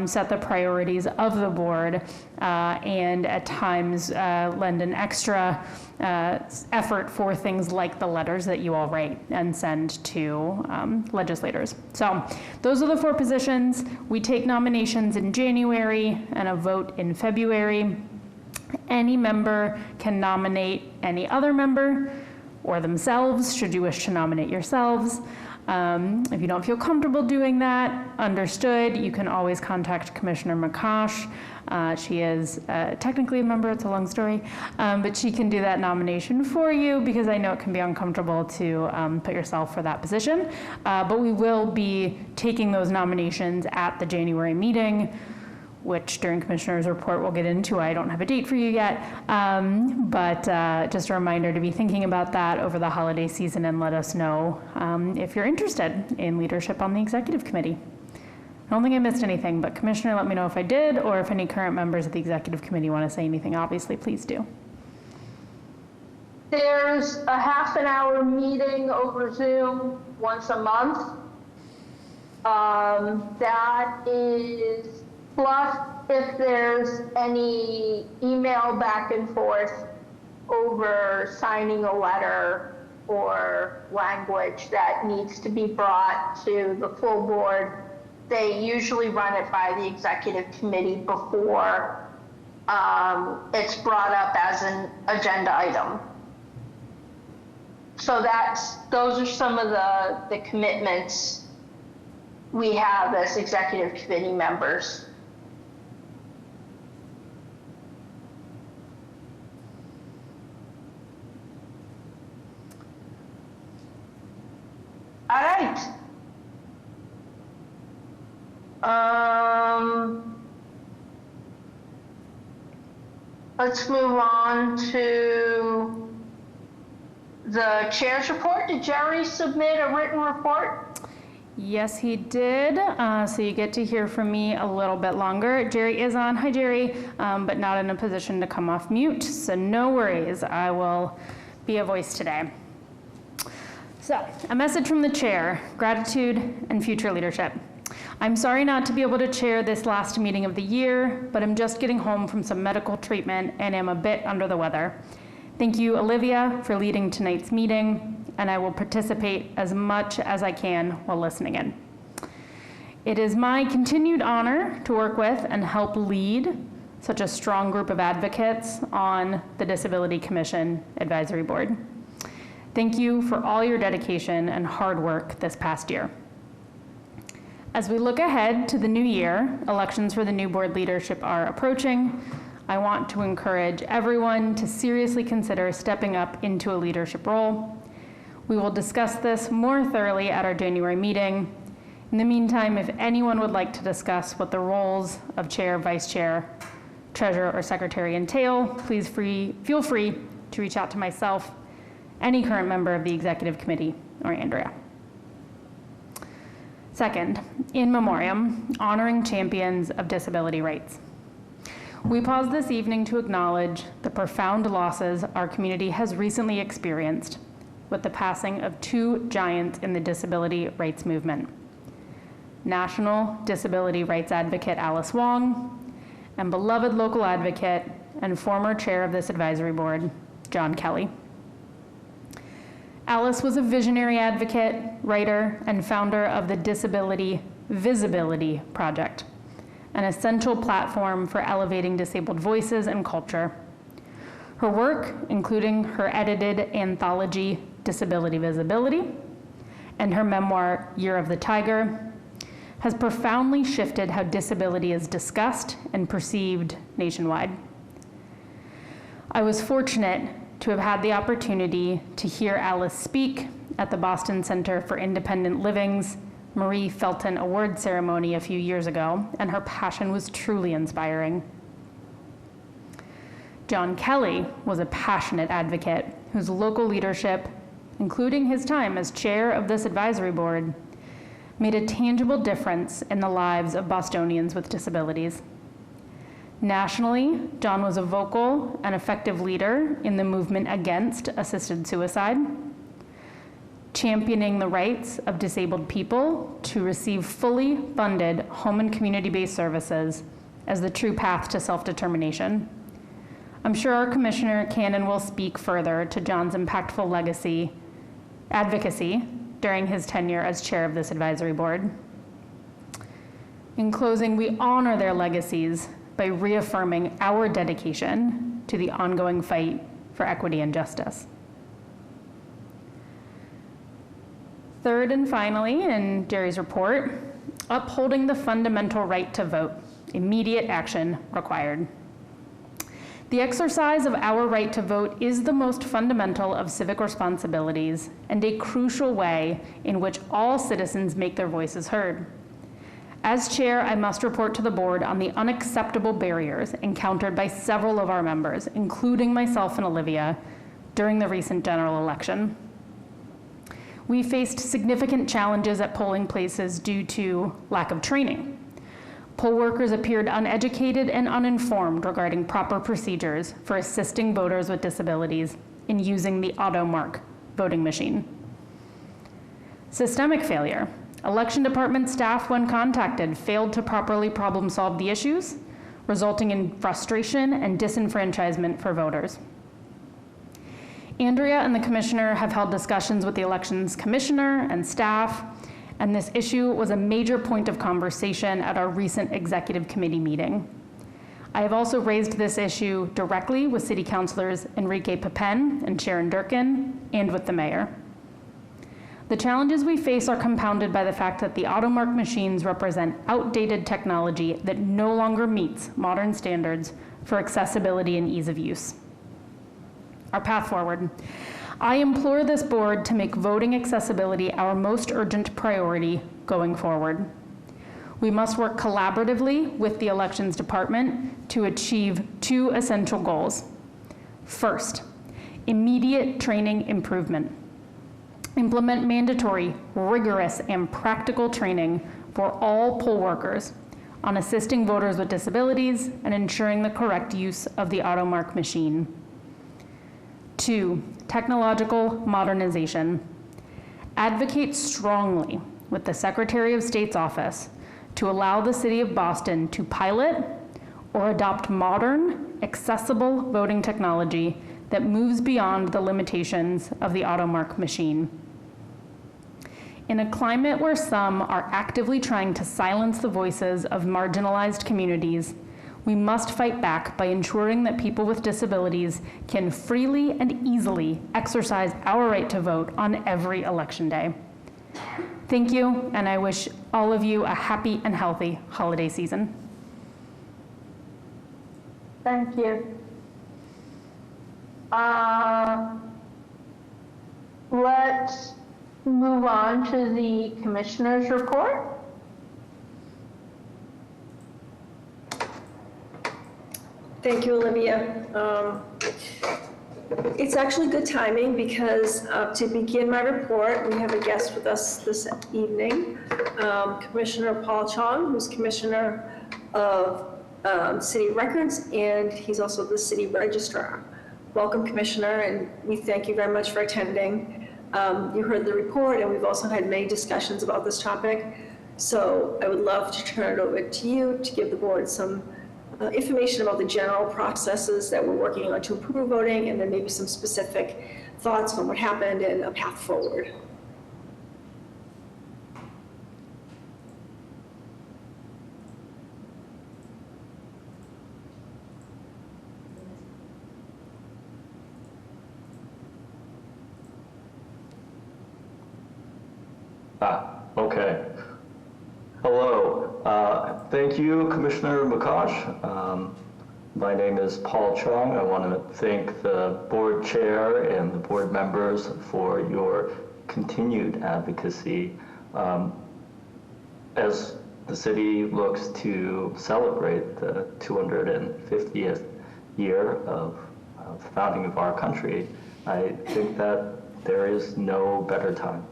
[SPEAKER 1] set the priorities of the board, and at times lend an extra effort for things like the letters that you all write and send to legislators. So those are the 4 positions. We take nominations in January and a vote in February. Any member can nominate any other member or themselves, should you wish to nominate yourselves. If you don't feel comfortable doing that, understood. You can always contact Commissioner McCosh. She is technically a member, it's a long story, but she can do that nomination for you because I know it can be uncomfortable to put yourself for that position. But we will be taking those nominations at the January meeting, which during Commissioner's report we'll get into. I don't have a date for you yet, but just a reminder to be thinking about that over the holiday season and let us know if you're interested in leadership on the executive committee. I don't think I missed anything, but Commissioner, let me know if I did, or if any current members of the executive committee want to say anything, obviously, please do.
[SPEAKER 2] There's a half-an-hour meeting over Zoom once a month. That is, plus if there's any email back and forth over signing a letter or language that needs to be brought to the full board, they usually run it by the executive committee before it's brought up as an agenda item. So those are some of the commitments we have as executive committee members. All right. Let's move on to the chair's report. Did Jerry submit a written report?
[SPEAKER 1] Yes, he did. So you get to hear from me a little bit longer. Jerry is on. Hi, Jerry, but not in a position to come off mute. So no worries. I will be a voice today. So, a message from the chair: gratitude and future leadership. I'm sorry not to be able to chair this last meeting of the year, but I'm just getting home from some medical treatment and am a bit under the weather. Thank you, Olivia, for leading tonight's meeting, and I will participate as much as I can while listening in. It is my continued honor to work with and help lead such a strong group of advocates on the Disability Commission Advisory Board. Thank you for all your dedication and hard work this past year. As we look ahead to the new year, elections for the new board leadership are approaching. I want to encourage everyone to seriously consider stepping up into a leadership role. We will discuss this more thoroughly at our January meeting. In the meantime, if anyone would like to discuss what the roles of chair, vice chair, treasurer, or secretary entail, please feel free to reach out to myself, any current member of the executive committee, or Andrea. Second, in memoriam, honoring champions of disability rights. We pause this evening to acknowledge the profound losses our community has recently experienced with the passing of two giants in the disability rights movement: National Disability Rights Advocate Alice Wong and beloved local advocate and former chair of this advisory board, John Kelly. Alice was a visionary advocate, writer, and founder of the Disability Visibility Project, an essential platform for elevating disabled voices and culture. Her work, including her edited anthology, Disability Visibility, and her memoir, Year of the Tiger, has profoundly shifted how disability is discussed and perceived nationwide. I was fortunate to have had the opportunity to hear Alice speak at the Boston Center for Independent Living's Marie Felton Award ceremony a few years ago, and her passion was truly inspiring. John Kelly was a passionate advocate whose local leadership, including his time as chair of this advisory board, made a tangible difference in the lives of Bostonians with disabilities. Nationally, John was a vocal and effective leader in the movement against assisted suicide, championing the rights of disabled people to receive fully funded home and community-based services as the true path to self-determination. I'm sure our Commissioner Cannon will speak further to John's impactful advocacy during his tenure as chair of this advisory board. In closing, we honor their legacies by reaffirming our dedication to the ongoing fight for equity and justice. Third and finally, in Jerry's report, upholding the fundamental right to vote, immediate action required. The exercise of our right to vote is the most fundamental of civic responsibilities and a crucial way in which all citizens make their voices heard. As chair, I must report to the board on the unacceptable barriers encountered by several of our members, including myself and Olivia, during the recent general election. We faced significant challenges at polling places due to lack of training. Poll workers appeared uneducated and uninformed regarding proper procedures for assisting voters with disabilities in using the AutoMark voting machine. Systemic failure. Election department staff, when contacted, failed to properly problem solve the issues, resulting in frustration and disenfranchisement for voters. Andrea and the commissioner have held discussions with the elections commissioner and staff, and this issue was a major point of conversation at our recent executive committee meeting. I have also raised this issue directly with city councilors Enrique Pepin and Sharon Durkin, and with the mayor. The challenges we face are compounded by the fact that the AutoMark machines represent outdated technology that no longer meets modern standards for accessibility and ease of use. Our path forward. I implore this board to make voting accessibility our most urgent priority going forward. We must work collaboratively with the elections department to achieve two essential goals. First, immediate training improvement. Implement mandatory, rigorous, and practical training for all poll workers on assisting voters with disabilities and ensuring the correct use of the AutoMark machine. 2, technological modernization. Advocate strongly with the Secretary of State's office to allow the City of Boston to pilot or adopt modern, accessible voting technology that moves beyond the limitations of the AutoMark machine. In a climate where some are actively trying to silence the voices of marginalized communities, we must fight back by ensuring that people with disabilities can freely and easily exercise our right to vote on every election day. Thank you, and I wish all of you a happy and healthy holiday season.
[SPEAKER 2] Thank you. Let's move on to the commissioner's report.
[SPEAKER 10] Thank you, Olivia. It's actually good timing because to begin my report, we have a guest with us this evening, Commissioner Paul Chong, who's Commissioner of City Records, and he's also the City Registrar. Welcome, Commissioner, and we thank you very much for attending. You heard the report, and we've also had many discussions about this topic. So I would love to turn it over to you to give the board some information about the general processes that we're working on to improve voting, and then maybe some specific thoughts on what happened and a path forward.
[SPEAKER 12] Okay. Hello. Thank you, Commissioner Makash. My name is Paul Chong. I want to thank the board chair and the board members for your continued advocacy as the city looks to celebrate the 250th year of the founding of our country. I think that there is no better time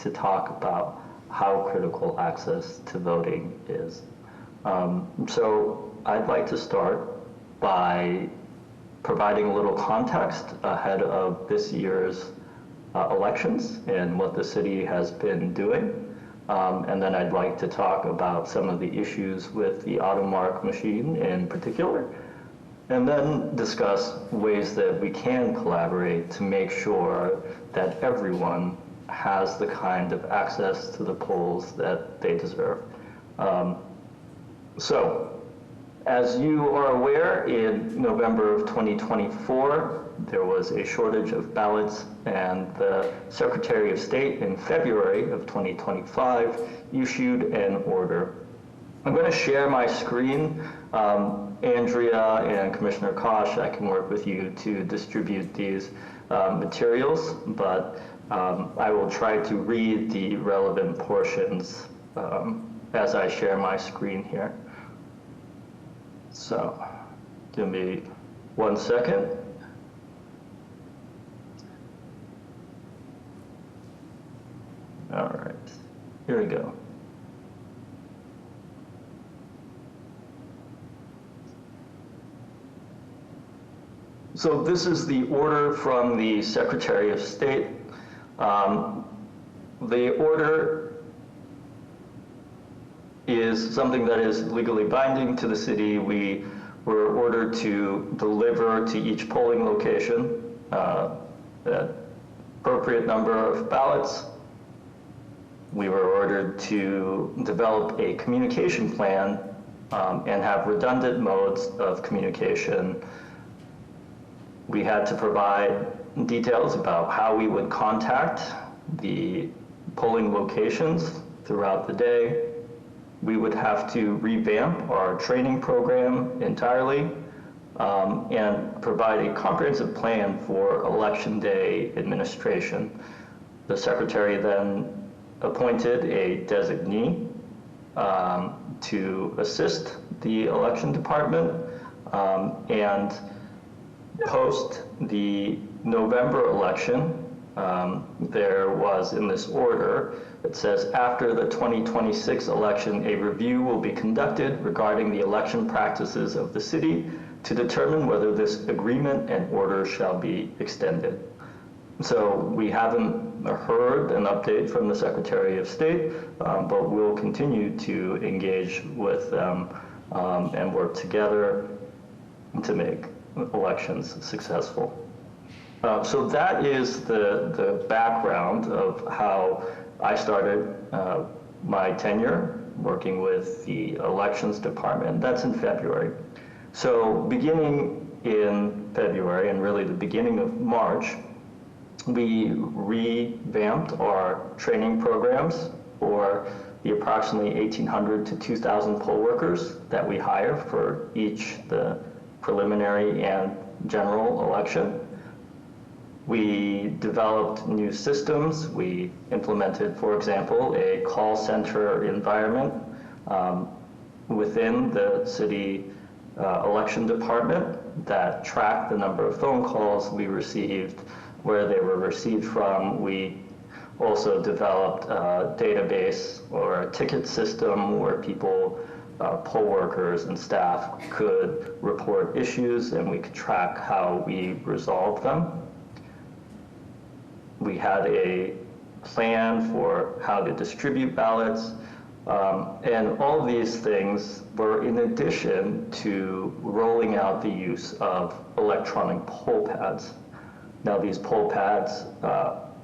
[SPEAKER 12] to talk about how critical access to voting is. So I'd like to start by providing a little context ahead of this year's elections and what the city has been doing. And then I'd like to talk about some of the issues with the AutoMark machine in particular, and then discuss ways that we can collaborate to make sure that everyone has the kind of access to the polls that they deserve. So, as you are aware, in November of 2024, there was a shortage of ballots, and the Secretary of State in February of 2025 issued an order. I'm going to share my screen. Andrea and Commissioner Kosh, I can work with you to distribute these materials, but I will try to read the relevant portions as I share my screen here. So, give me 1 second. All right, here we go. So this is the order from the Secretary of State. The order is something that is legally binding to the city. We were ordered to deliver to each polling location the appropriate number of ballots. We were ordered to develop a communication plan and have redundant modes of communication. We had to provide details about how we would contact the polling locations throughout the day. We would have to revamp our training program entirely and provide a comprehensive plan for Election Day administration. The Secretary then appointed a designee to assist the election department and post the November election. There was in this order, it says, after the 2026 election, a review will be conducted regarding the election practices of the city to determine whether this agreement and order shall be extended. So we haven't heard an update from the Secretary of State, but we'll continue to engage with them and work together to make elections successful. So that is the background of how I started my tenure working with the elections department. That's in February. So beginning in February and really the beginning of March, we revamped our training programs for the approximately 1,800 to 2,000 poll workers that we hire for each the preliminary and general election. We developed new systems. We implemented, for example, a call center environment within the city election department that tracked the number of phone calls we received, where they were received from. We also developed a database or a ticket system where people, poll workers and staff could report issues, and we could track how we resolved them. We had a plan for how to distribute ballots, and all of these things were in addition to rolling out the use of electronic poll pads. Now, these poll pads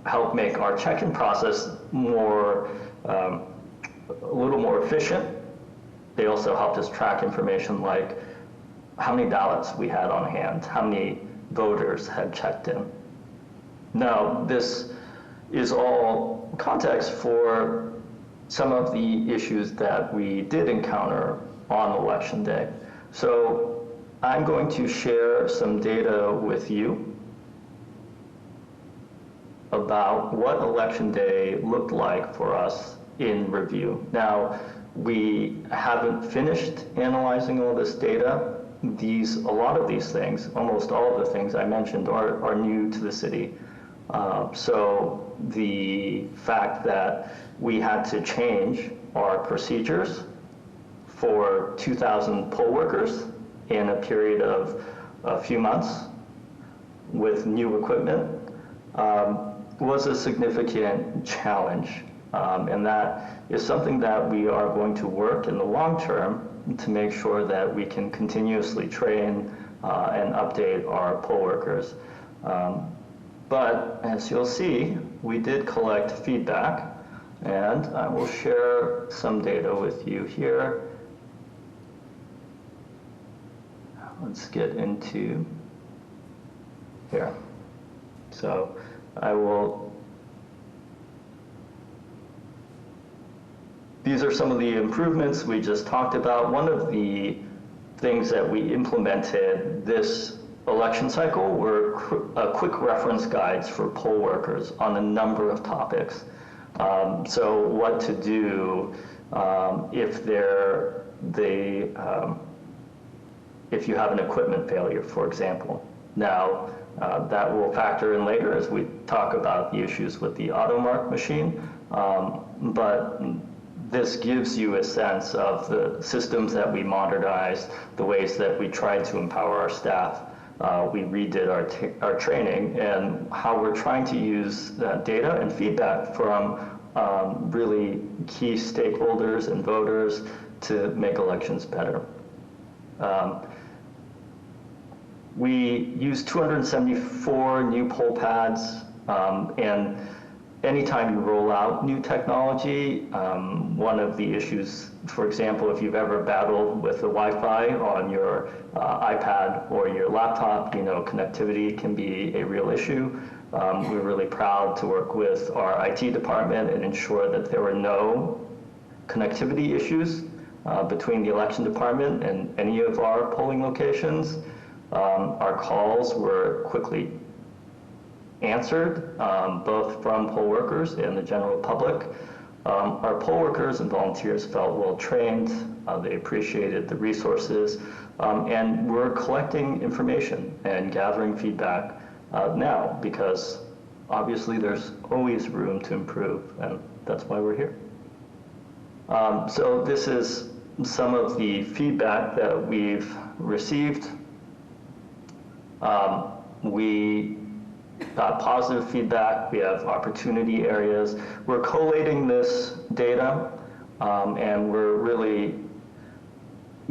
[SPEAKER 12] help make our check-in process more, a little more efficient. They also helped us track information like how many ballots we had on hand, how many voters had checked in. Now, this is all context for some of the issues that we did encounter on Election Day. So I'm going to share some data with you about what Election Day looked like for us in review. Now, we haven't finished analyzing all this data. A lot of these things, almost all of the things I mentioned are new to the city. So the fact that we had to change our procedures for 2,000 poll workers in a period of a few months with new equipment was a significant challenge. And that is something that we are going to work in the long term to make sure that we can continuously train and update our poll workers. But as you'll see, we did collect feedback, and I will share some data with you here. Let's get into here. So these are some of the improvements we just talked about. One of the things that we implemented this election cycle were quick reference guides for poll workers on a number of topics. So what to do if you have an equipment failure, for example. Now, that will factor in later as we talk about the issues with the AutoMark machine, but this gives you a sense of the systems that we modernized, the ways that we tried to empower our staff. We redid our training, and how we're trying to use data and feedback from really key stakeholders and voters to make elections better. We used 274 new poll pads, and anytime you roll out new technology, one of the issues, for example, if you've ever battled with the Wi-Fi on your iPad or your laptop, you know, connectivity can be a real issue. We're really proud to work with our IT department and ensure that there were no connectivity issues between the election department and any of our polling locations. Our calls were quickly answered, both from poll workers and the general public. Our poll workers and volunteers felt well trained. They appreciated the resources, and we're collecting information and gathering feedback now, because obviously there's always room to improve, and that's why we're here. So this is some of the feedback that we've received. We got positive feedback. We have opportunity areas. We're collating this data, and we're really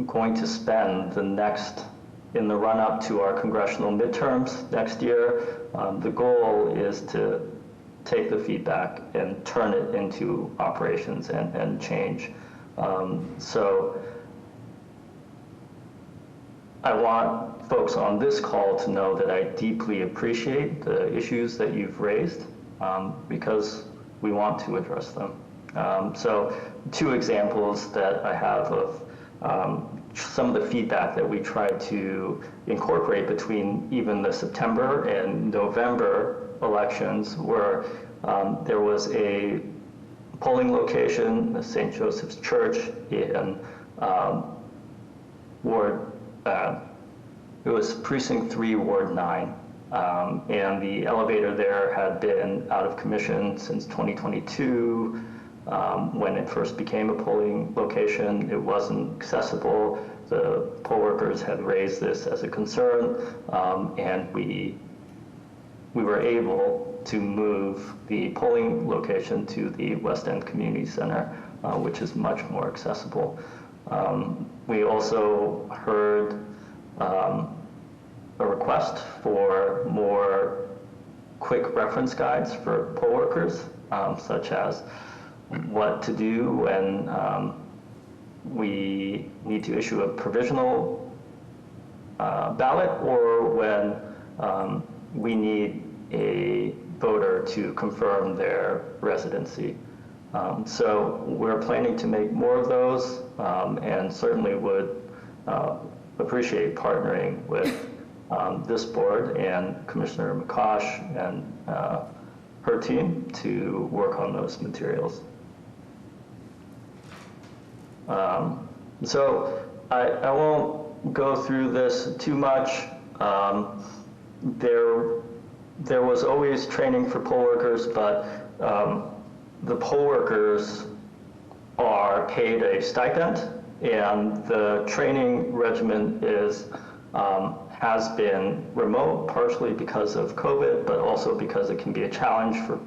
[SPEAKER 12] going to spend in the run-up to our congressional midterms next year. The goal is to take the feedback and turn it into operations and change. So I want folks on this call to know that I deeply appreciate the issues that you've raised, because we want to address them. So 2 examples that I have of some of the feedback that we tried to incorporate between even the September and November elections were there was a polling location, the St. Joseph's Church in it was Precinct 3, Ward 9. And the elevator there had been out of commission since 2022. When it first became a polling location, it wasn't accessible. The poll workers had raised this as a concern, and we were able to move the polling location to the West End Community Center, which is much more accessible. We also heard a request for more quick reference guides for poll workers, such as what to do when we need to issue a provisional ballot or when we need a voter to confirm their residency. So we're planning to make more of those and certainly would appreciate partnering with this board and Commissioner McCosh and her team to work on those materials. So I won't go through this too much. There was always training for poll workers, but the poll workers are paid a stipend, and the training regimen has been remote, partially because of COVID, but also because it can be a challenge for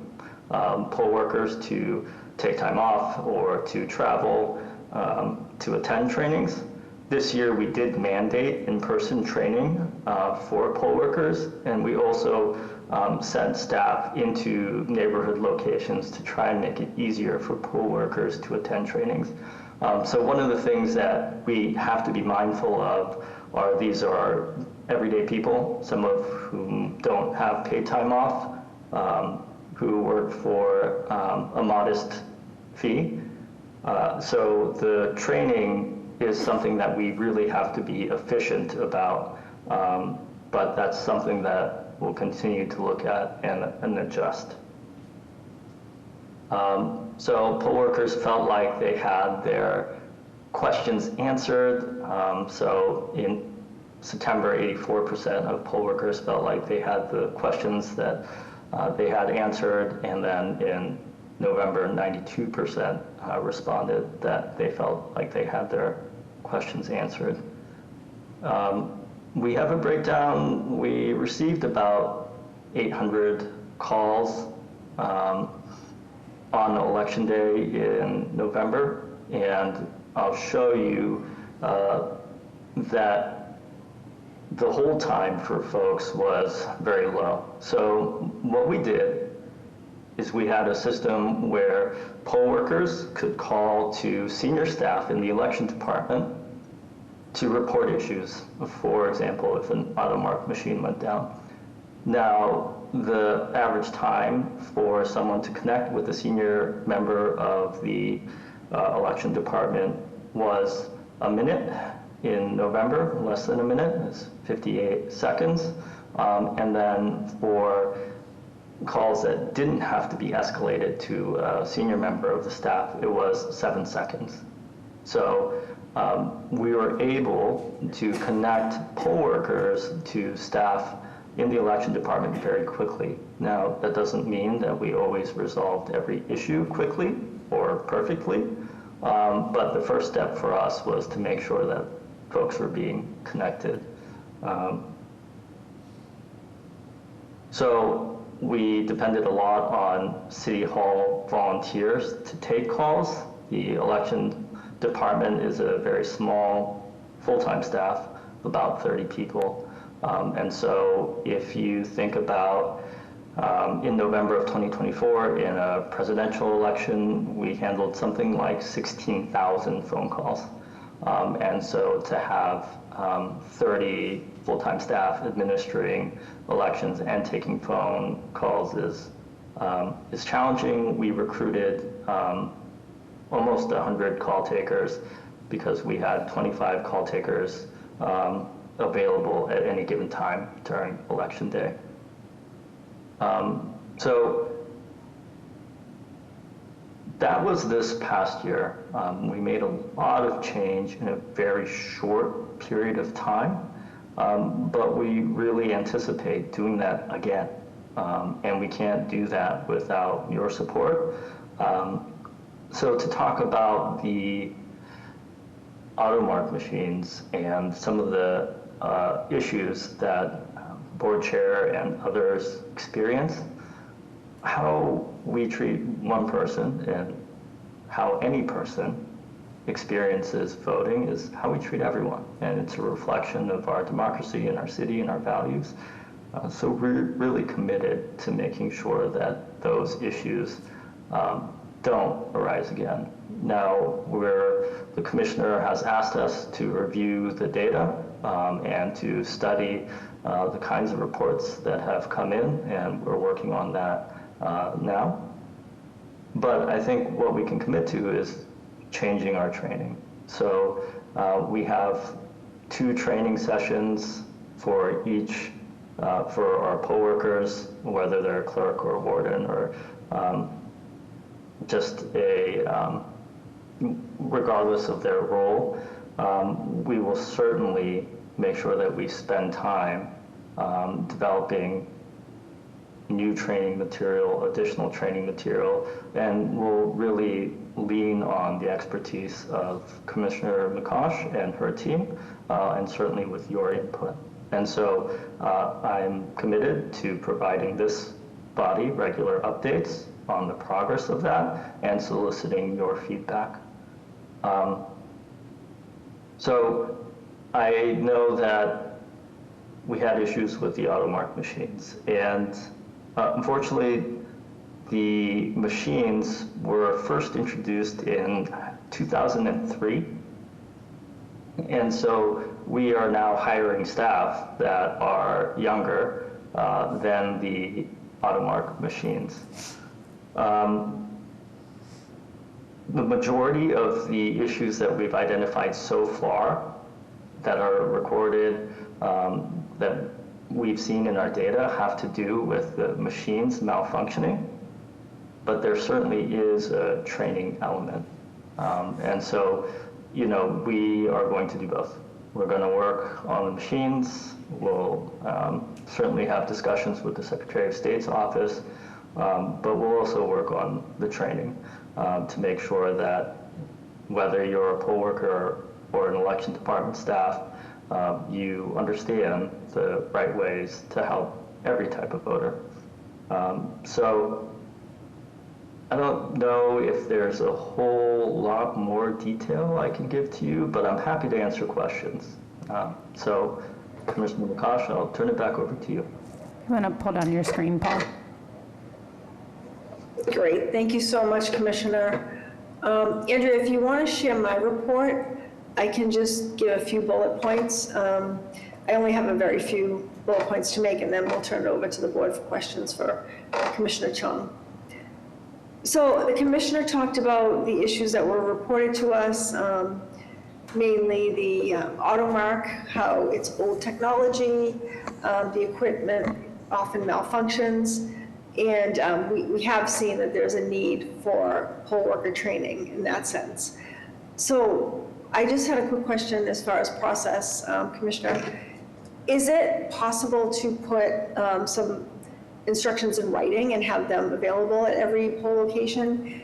[SPEAKER 12] poll workers to take time off or to travel to attend trainings. This year we did mandate in-person training for poll workers, and we also sent staff into neighborhood locations to try and make it easier for poll workers to attend trainings. So one of the things that we have to be mindful of are these are everyday people, some of whom don't have paid time off, who work for a modest fee. So the training is something that we really have to be efficient about, but that's something that we'll continue to look at and adjust. So poll workers felt like they had their questions answered. So in September, 84% of poll workers felt like they had the questions that they had answered, and then in November, 92% responded that they felt like they had their questions answered. We have a breakdown. We received about 800 calls on election day in November, and I'll show you that the hold time for folks was very low. So what we did is we had a system where poll workers could call to senior staff in the election department to report issues. For example, if an automark machine went down. Now, the average time for someone to connect with a senior member of the election department was a minute. In November, less than a minute, it's 58 seconds. And then for calls that didn't have to be escalated to a senior member of the staff, it was 7 seconds. So we were able to connect poll workers to staff in the election department very quickly. Now, that doesn't mean that we always resolved every issue quickly or perfectly, but the first step for us was to make sure that folks were being connected. So we depended a lot on City Hall volunteers to take calls. The election department is a very small full-time staff, about 30 people. And so if you think about in November of 2024, in a presidential election, we handled something like 16,000 phone calls. And so to have 30 full-time staff administering elections and taking phone calls is challenging. We recruited almost 100 call takers, because we had 25 call takers available at any given time during election day. So that was this past year. We made a lot of change in a very short period of time, but we really anticipate doing that again. And we can't do that without your support. So to talk about the AutoMark machines and some of the issues that board chair and others experience, how we treat one person and how any person experiences voting is how we treat everyone. And it's a reflection of our democracy and our city and our values. So we're really committed to making sure that those issues don't arise again. Now, the commissioner has asked us to review the data and to study the kinds of reports that have come in, and we're working on that now. But I think what we can commit to is changing our training. So we have 2 training sessions for each, for our poll workers, whether they're a clerk or a warden or just regardless of their role. We will certainly make sure that we spend time developing new training material, additional training material, and we'll really lean on the expertise of Commissioner McCosh and her team, and certainly with your input. And so I'm committed to providing this body regular updates on the progress of that and soliciting your feedback. So I know that we had issues with the AutoMark machines, and unfortunately, the machines were first introduced in 2003, and so we are now hiring staff that are younger than the AutoMark machines. The majority of the issues that we've identified so far that are recorded, that we've seen in our data, have to do with the machines malfunctioning, but there certainly is a training element. And so, you know, we are going to do both. We're going to work on the machines. We'll certainly have discussions with the Secretary of State's office, but we'll also work on the training to make sure that whether you're a poll worker or an election department staff, you understand the right ways to help every type of voter. So I don't know if there's a whole lot more detail I can give to you, but I'm happy to answer questions. So Commissioner McCosh, I'll turn it back over to you.
[SPEAKER 1] You want to pull down your screen, Paul?
[SPEAKER 10] Great, thank you so much, Commissioner. Andrea, if you want to share my report, I can just give a few bullet points. I only have a very few bullet points to make, and then we'll turn it over to the board for questions for Commissioner Chung. So the commissioner talked about the issues that were reported to us, mainly the AutoMark, how it's old technology, the equipment often malfunctions, and we have seen that there's a need for poll worker training in that sense. So I just had a quick question as far as process, Commissioner. Is it possible to put some instructions in writing and have them available at every poll location?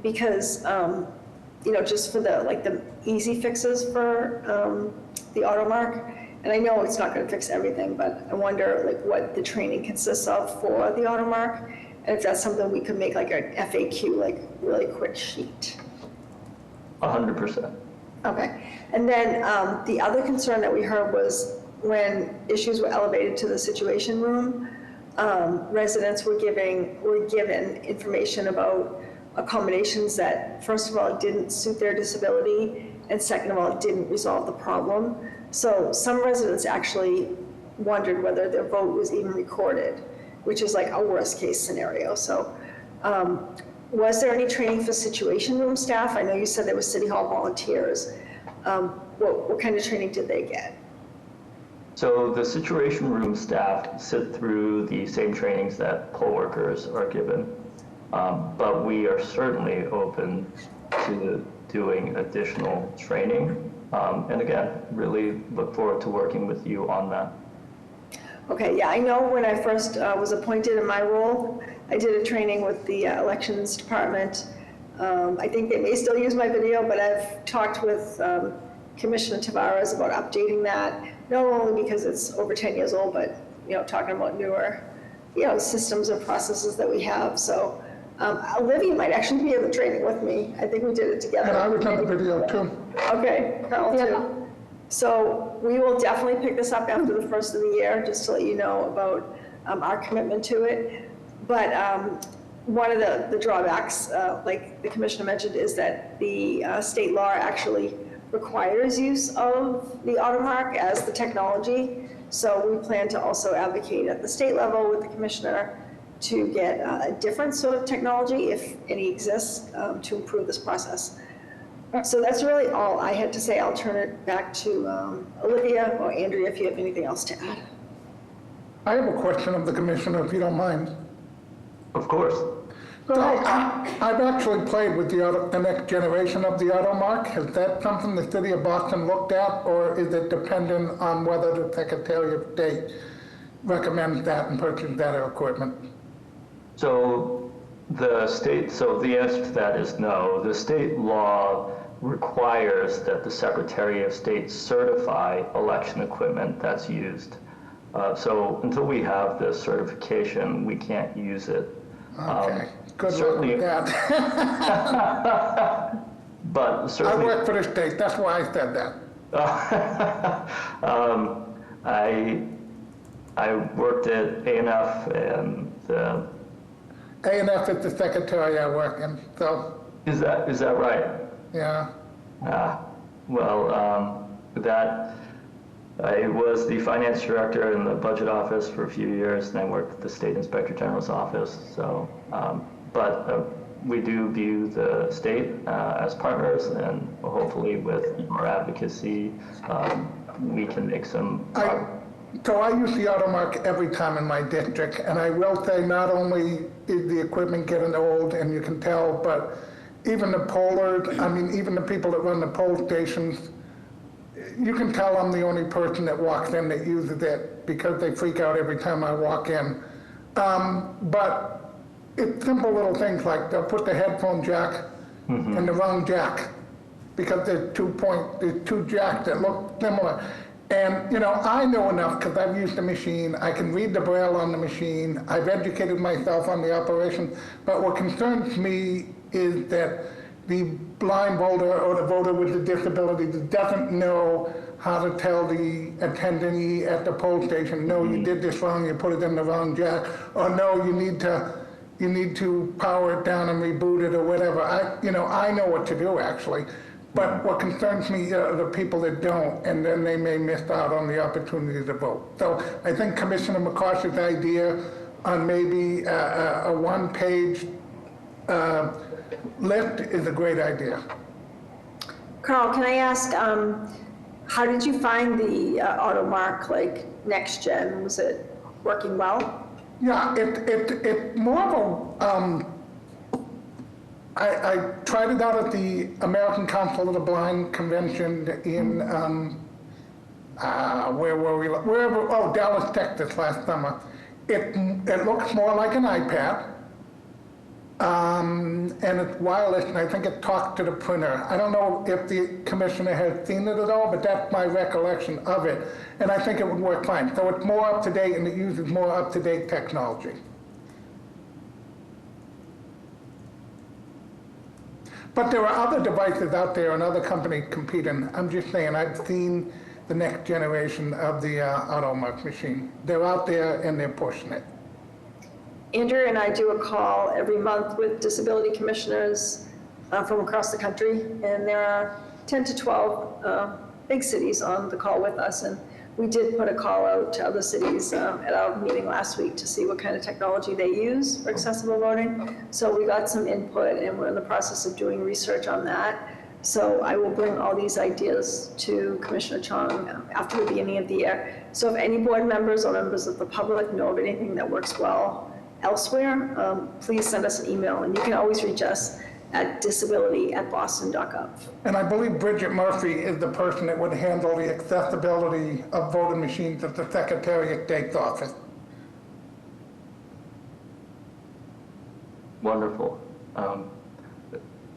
[SPEAKER 10] Because, you know, just for the easy fixes for the AutoMark, and I know it's not going to fix everything, but I wonder what the training consists of for the AutoMark, and if that's something we could make like an FAQ, really quick sheet.
[SPEAKER 12] 100%.
[SPEAKER 10] Okay, and then the other concern that we heard was when issues were elevated to the Situation Room, residents were given information about accommodations that, first of all, didn't suit their disability, and second of all, didn't resolve the problem. So some residents actually wondered whether their vote was even recorded, which is like a worst case scenario. So Was there any training for situation room staff? I know you said there was City Hall volunteers. What kind of training did they get?
[SPEAKER 12] So the situation room staff sit through the same trainings that poll workers are given, but we are certainly open to doing additional training. And again, really look forward to working with you on that.
[SPEAKER 10] Okay, yeah, I know when I first was appointed in my role, I did a training with the elections department. I think they may still use my video, but I've talked with Commissioner Tavares about updating that, not only because it's over 10 years old, but, talking about newer, systems or processes that we have. So Olivia might actually be in the training with me. I think we did it together.
[SPEAKER 3] And I was on the video too.
[SPEAKER 10] Okay, Carl too. So we will definitely pick this up after the first of the year, just to let you know about our commitment to it. But one of the drawbacks, like the commissioner mentioned, is that the state law actually requires use of the AutoMark as the technology. So we plan to also advocate at the state level with the commissioner to get a different sort of technology, if any exists, to improve this process. So that's really all I had to say. I'll turn it back to Olivia or Andrea if you have anything else to add.
[SPEAKER 3] I have a question of the commissioner, if you don't mind.
[SPEAKER 12] Of course.
[SPEAKER 3] So I've actually played with the next generation of the AutoMark. Is that something the city of Boston looked at, or is it dependent on whether the Secretary of State recommends that and purchases that equipment?
[SPEAKER 12] So the answer to that is no. The state law requires that the Secretary of State certify election equipment that's used. So until we have this certification, we can't use it.
[SPEAKER 3] Okay, good luck with that.
[SPEAKER 12] But certainly,
[SPEAKER 3] I work for the state, that's why I said that.
[SPEAKER 12] I worked at A&F and
[SPEAKER 3] A&F is the secretary I work in, so.
[SPEAKER 12] Is that right?
[SPEAKER 3] Yeah.
[SPEAKER 12] I was the finance director in the budget office for a few years, and I worked at the State Inspector General's office. So, we do view the state as partners, and hopefully with your advocacy, we can make some progress.
[SPEAKER 3] So I use the AutoMark every time in my district, and I will say not only is the equipment getting old, and you can tell, but even the pollers, even the people that run the poll stations, you can tell I'm the only person that walks in that uses it because they freak out every time I walk in. But it's simple little things like they'll put the headphone jack in the wrong jack because there's two jacks that look similar. And, I know enough because I've used the machine. I can read the braille on the machine. I've educated myself on the operation. But what concerns me is that the blind voter or the voter with a disability that doesn't know how to tell the attendee at the poll station, no, you did this wrong, you put it in the wrong jack, or no, you need to power it down and reboot it or whatever. I know what to do actually. But what concerns me are the people that don't, and then they may miss out on the opportunity to vote. So I think Commissioner McCosh's idea on maybe a one-page list is a great idea.
[SPEAKER 10] Carl, can I ask, how did you find the AutoMark, next gen? Was it working well?
[SPEAKER 3] Yeah, it more of a, I tried it out at the American Council of the Blind convention in, where were we? Dallas, Texas last summer. It looks more like an iPad. And it's wireless, and I think it talks to the printer. I don't know if the commissioner has seen it at all, but that's my recollection of it. And I think it would work fine. So it's more up to date, and it uses more up to date technology. But there are other devices out there and other companies competing. I'm just saying, I've seen the next generation of the AutoMark machine. They're out there and they're pushing it.
[SPEAKER 10] Andrew and I do a call every month with disability commissioners from across the country, and there are 10 to 12 big cities on the call with us, and we did put a call out to other cities at our meeting last week to see what kind of technology they use for accessible voting. So we got some input, and we're in the process of doing research on that. So I will bring all these ideas to Commissioner Chong after the beginning of the year. So if any board members or members of the public know of anything that works well elsewhere, please send us an email, and you can always reach us at disability@boston.gov.
[SPEAKER 3] And I believe Bridget Murphy is the person that would handle the accessibility of voting machines at the Secretary of State's office.
[SPEAKER 12] Wonderful.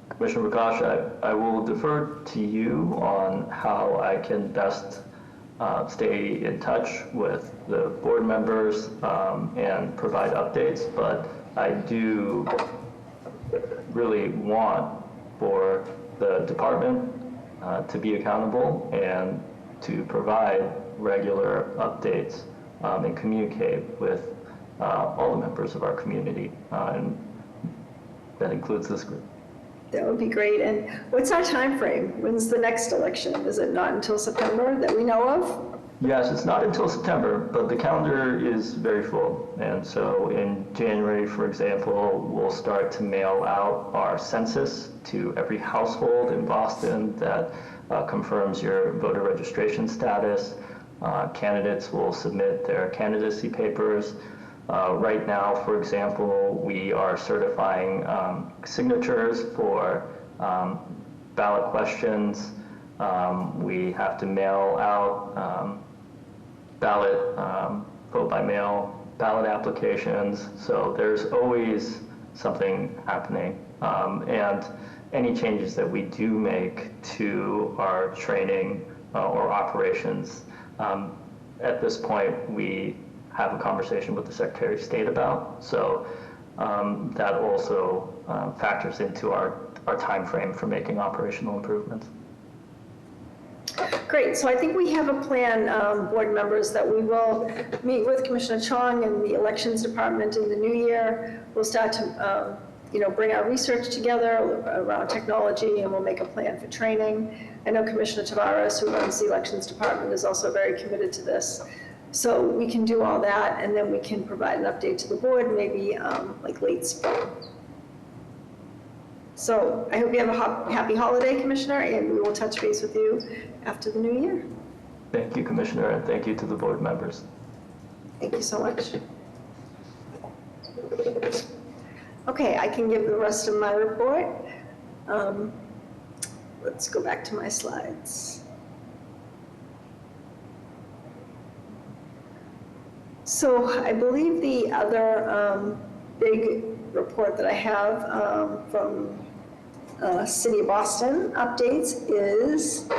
[SPEAKER 12] Commissioner Prakash, I will defer to you on how I can best stay in touch with the board members and provide updates, but I do really want for the department to be accountable and to provide regular updates and communicate with all the members of our community, and that includes this group.
[SPEAKER 10] That would be great. And what's our time frame? When's the next election? Is it not until September that we know of?
[SPEAKER 12] Yes, it's not until September, but the calendar is very full. And so in January, for example, we'll start to mail out our census to every household in Boston that confirms your voter registration status. Candidates will submit their candidacy papers. Right now, for example, we are certifying signatures for ballot questions. We have to mail out ballot, vote by mail, ballot applications. So there's always something happening. And any changes that we do make to our training or operations, at this point, we have a conversation with the Secretary of State about. So that also factors into our time frame for making operational improvements.
[SPEAKER 10] Great. So I think we have a plan, board members, that we will meet with Commissioner Chong and the Elections Department in the new year. We'll start to bring our research together around technology, and we'll make a plan for training. I know Commissioner Tavares, who runs the Elections Department, is also very committed to this. So we can do all that, and then we can provide an update to the board, maybe like late spring. So I hope you have a happy holiday, Commissioner, and we will touch base with you after the new year.
[SPEAKER 12] Thank you, Commissioner, and thank you to the board members.
[SPEAKER 10] Thank you so much. Okay, I can give the rest of my report. Let's go back to my slides. So I believe the other big report that I have from City of Boston updates is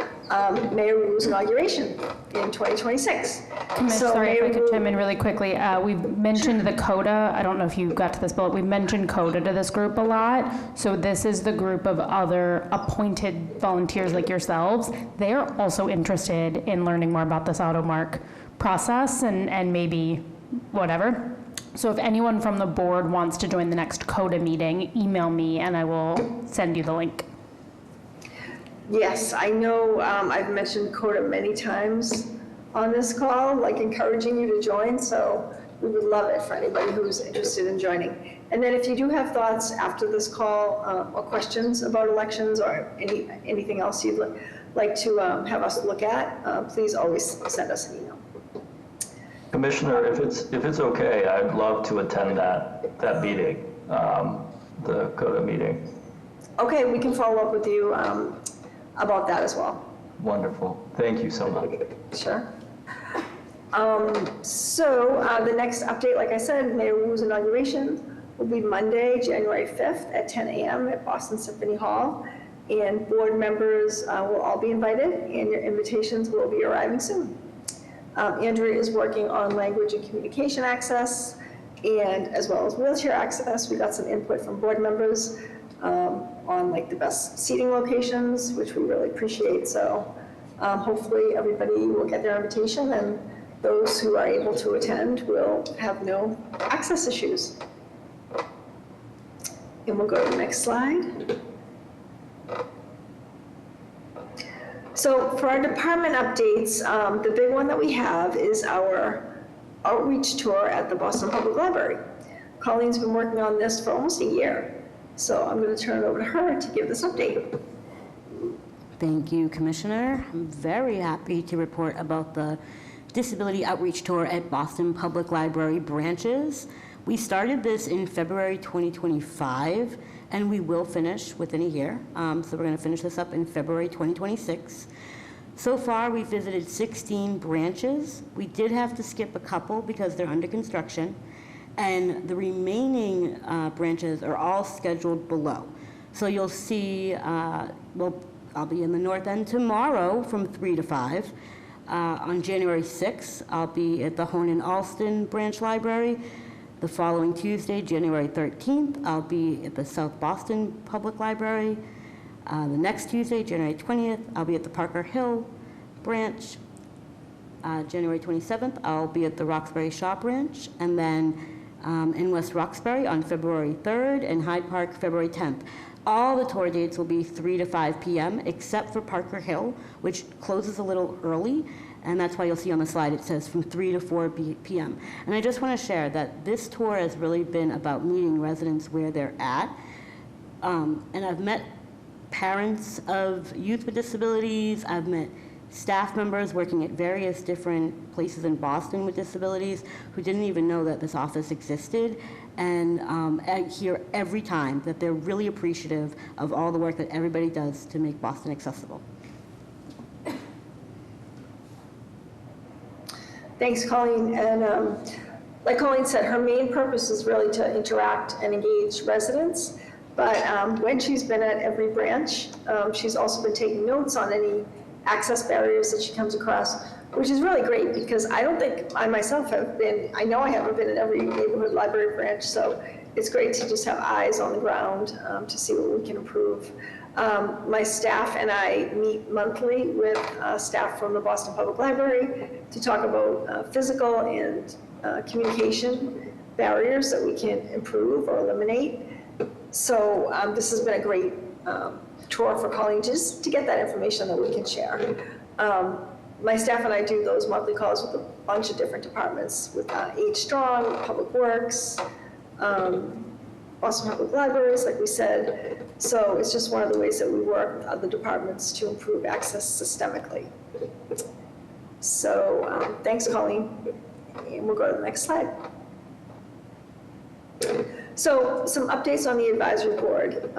[SPEAKER 10] Mayor Wu's inauguration in 2026.
[SPEAKER 1] Sorry if I could chime in really quickly. We've mentioned the CODA. I don't know if you got to this bullet. We've mentioned CODA to this group a lot. So this is the group of other appointed volunteers like yourselves. They are also interested in learning more about this AutoMark process and maybe whatever. So if anyone from the board wants to join the next CODA meeting, email me and I will send you the link.
[SPEAKER 10] Yes, I know I've mentioned CODA many times on this call, like encouraging you to join, so we would love it for anybody who's interested in joining. And then if you do have thoughts after this call or questions about elections or anything else you'd like to have us look at, please always send us an email.
[SPEAKER 12] Commissioner, if it's okay, I'd love to attend that meeting, the CODA meeting.
[SPEAKER 10] Okay, we can follow up with you about that as well.
[SPEAKER 12] Wonderful. Thank you so much.
[SPEAKER 10] Sure. So the next update, like I said, Mayor Wu's inauguration will be Monday, January 5th at 10 a.m. at Boston Symphony Hall. And board members will all be invited, and your invitations will be arriving soon. Andrea is working on language and communication access, and as well as wheelchair access. We got some input from board members on like the best seating locations, which we really appreciate. So hopefully everybody will get their invitation, and those who are able to attend will have no access issues. And we'll go to the next slide. So for our department updates, the big one that we have is our outreach tour at the Boston Public Library. Colleen's been working on this for almost a year, so I'm going to turn it over to her to give this update.
[SPEAKER 13] Thank you, Commissioner. I'm very happy to report about the Disability Outreach Tour at Boston Public Library branches. We started this in February 2025, and we will finish within a year. So we're going to finish this up in February 2026. So far, we've visited 16 branches. We did have to skip a couple because they're under construction, and the remaining branches are all scheduled below. So you'll see, I'll be in the North End tomorrow from 3 to 5. On January 6th, I'll be at the Honan-Alston Branch Library. The following Tuesday, January 13th, I'll be at the South Boston Public Library. The next Tuesday, January 20th, I'll be at the Parker Hill Branch. January 27th, I'll be at the Roxbury Shaw Branch. And then in West Roxbury on February 3rd, and Hyde Park February 10th. All the tour dates will be 3 to 5 p.m. except for Parker Hill, which closes a little early, and that's why you'll see on the slide it says from 3 to 4 p.m. And I just want to share that this tour has really been about meeting residents where they're at. And I've met parents of youth with disabilities. I've met staff members working at various different places in Boston with disabilities who didn't even know that this office existed. And I hear every time that they're really appreciative of all the work that everybody does to make Boston accessible.
[SPEAKER 10] Thanks, Colleen. And like Colleen said, her main purpose is really to interact and engage residents. But when she's been at every branch, she's also been taking notes on any access barriers that she comes across, which is really great because I don't think I myself have been, I know I haven't been in every neighborhood library branch, so it's great to just have eyes on the ground to see what we can improve. My staff and I meet monthly with staff from the Boston Public Library to talk about physical and communication barriers that we can improve or eliminate. So this has been a great tour for Colleen just to get that information that we can share. My staff and I do those monthly calls with a bunch of different departments, with Age Strong, Public Works, Boston Public Libraries, like we said. So it's just one of the ways that we work with other departments to improve access systemically. So thanks, Colleen. And we'll go to the next slide. So some updates on the advisory board.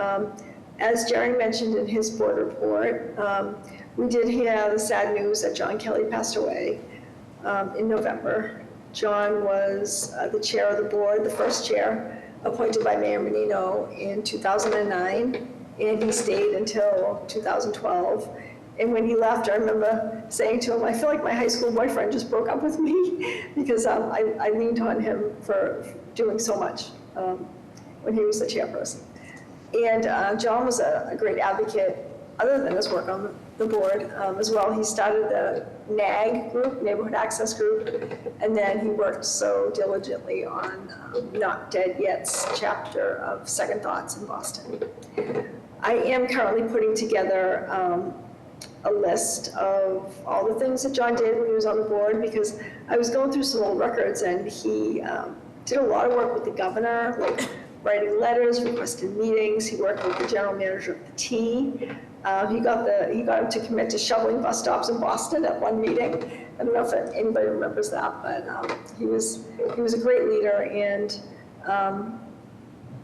[SPEAKER 10] As Jerry mentioned in his board report, we did hear the sad news that John Kelly passed away in November. John was the chair of the board, the first chair, appointed by Mayor Menino in 2009, and he stayed until 2012. And when he left, I remember saying to him, I feel like my high school boyfriend just broke up with me because I leaned on him for doing so much when he was the chairperson. And John was a great advocate, other than his work on the board as well. He started the NAG group, Neighborhood Access Group, and then he worked so diligently on Not Dead Yet's chapter of Second Thoughts in Boston. I am currently putting together a list of all the things that John did when he was on the board, because I was going through some old records, and he did a lot of work with the governor, like writing letters, requesting meetings. He worked with the general manager of the T. He got him to commit to shoveling bus stops in Boston at one meeting. I don't know if anybody remembers that, but he was a great leader, and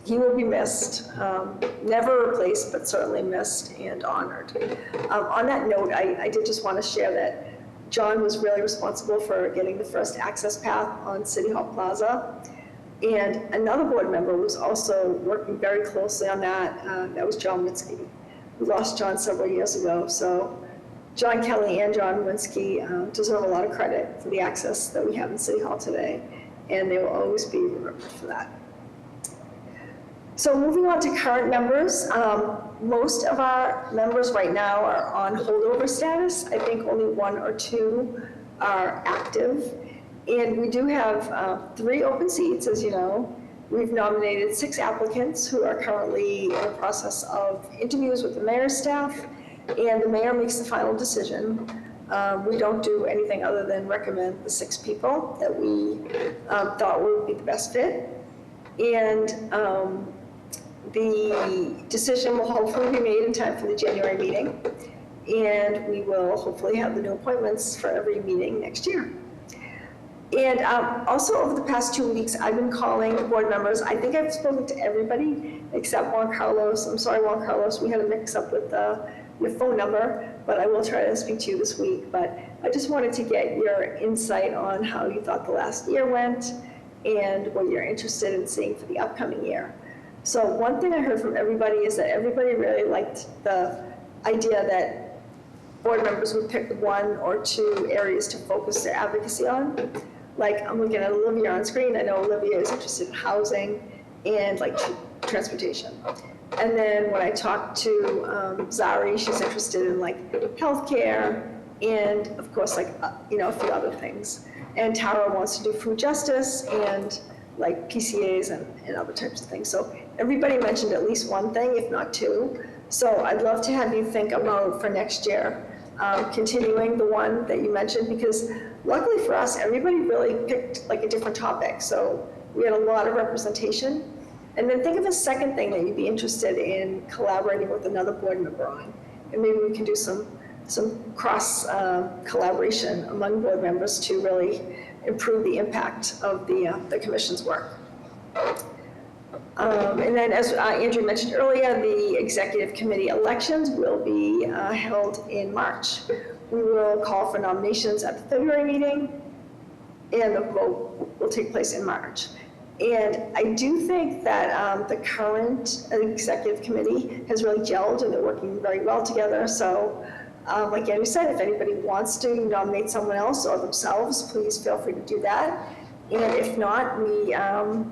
[SPEAKER 10] he will be missed. Never replaced, but certainly missed and honored. On that note, I did just want to share that John was really responsible for getting the first access path on City Hall Plaza. And another board member was also working very closely on that. That was John Winsky. We lost John several years ago. So John Kelly and John Winsky deserve a lot of credit for the access that we have in City Hall today. And they will always be remembered for that. So moving on to current members, most of our members right now are on holdover status. I think only 1 or 2 are active. And we do have 3 open seats, as you know. We've nominated 6 applicants who are currently in the process of interviews with the mayor's staff. and the mayor makes the final decision. We don't do anything other than recommend the 6 people that we thought would be the best fit. And the decision will hopefully be made in time for the January meeting. And we will hopefully have the new appointments for every meeting next year. And also over the past 2 weeks, I've been calling board members. I think I've spoken to everybody except Juan Carlos. I'm sorry, Juan Carlos, we had a mix up with your phone number, but I will try to speak to you this week. But I just wanted to get your insight on how you thought the last year went and what you're interested in seeing for the upcoming year. So one thing I heard from everybody is that everybody really liked the idea that board members would pick 1 or 2 areas to focus their advocacy on. Like, I'm looking at Olivia on screen. I know Olivia is interested in housing and like transportation. And then when I talked to Zari, she's interested in like healthcare and of course like, a few other things. And Tara wants to do food justice and like PCAs and other types of things. So everybody mentioned at least 1 thing, if not 2. So I'd love to have you think about for next year, continuing the one that you mentioned, because luckily for us, everybody really picked like a different topic. So we had a lot of representation. And then think of a second thing that you'd be interested in collaborating with another board member on. And maybe we can do some cross collaboration among board members to really improve the impact of the commission's work. And then as Andrew mentioned earlier, the executive committee elections will be held in March. We will call for nominations at the February meeting, and the vote will take place in March. And I do think that the current executive committee has really gelled and they're working very well together. So like Andrew said, if anybody wants to nominate someone else or themselves, please feel free to do that. And if not, we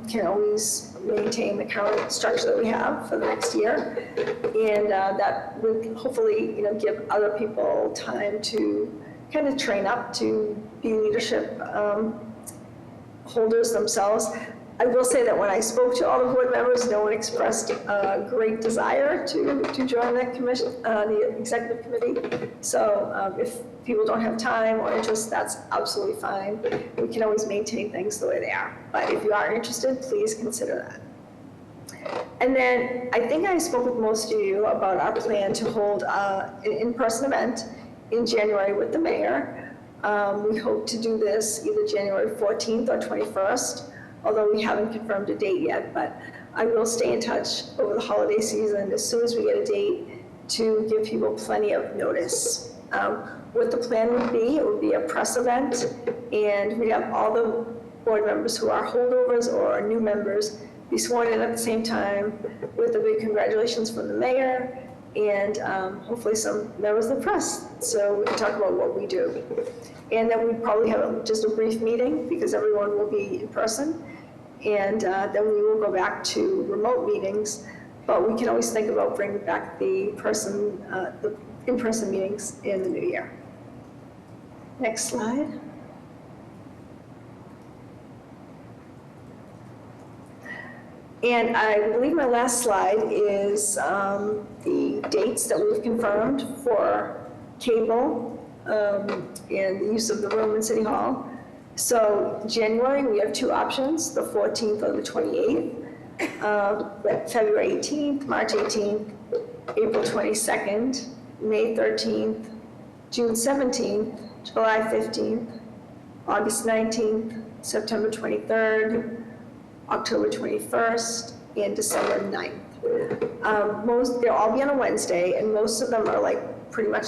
[SPEAKER 10] can always maintain the current structure that we have for the next year. And that would hopefully give other people time to kind of train up to be leadership holders themselves. I will say that when I spoke to all the board members, no one expressed a great desire to join the commission, the executive committee. So if people don't have time or interest, that's absolutely fine. We can always maintain things the way they are. But if you are interested, please consider that. And then I think I spoke with most of you about our plan to hold an in-person event in January with the mayor. We hope to do this either January 14th or 21st. Although we haven't confirmed a date yet, but I will stay in touch over the holiday season as soon as we get a date to give people plenty of notice. What the plan would be, it would be a press event, and we'd have all the board members who are holdovers or new members be sworn in at the same time with a big congratulations from the mayor and hopefully some members of the press, so we can talk about what we do. And then we'd probably have just a brief meeting because everyone will be in person. And then we will go back to remote meetings, but we can always think about bringing back the in-person meetings in the new year. Next slide. And I believe my last slide is the dates that we've confirmed for cable and the use of the room in City Hall. So January, we have 2 options, the 14th or the 28th, February 18th, March 18th, April 22nd, May 13th, June 17th, July 15th, August 19th, September 23rd, October 21st, and December 9th. They'll all be on a Wednesday, and most of them are like pretty much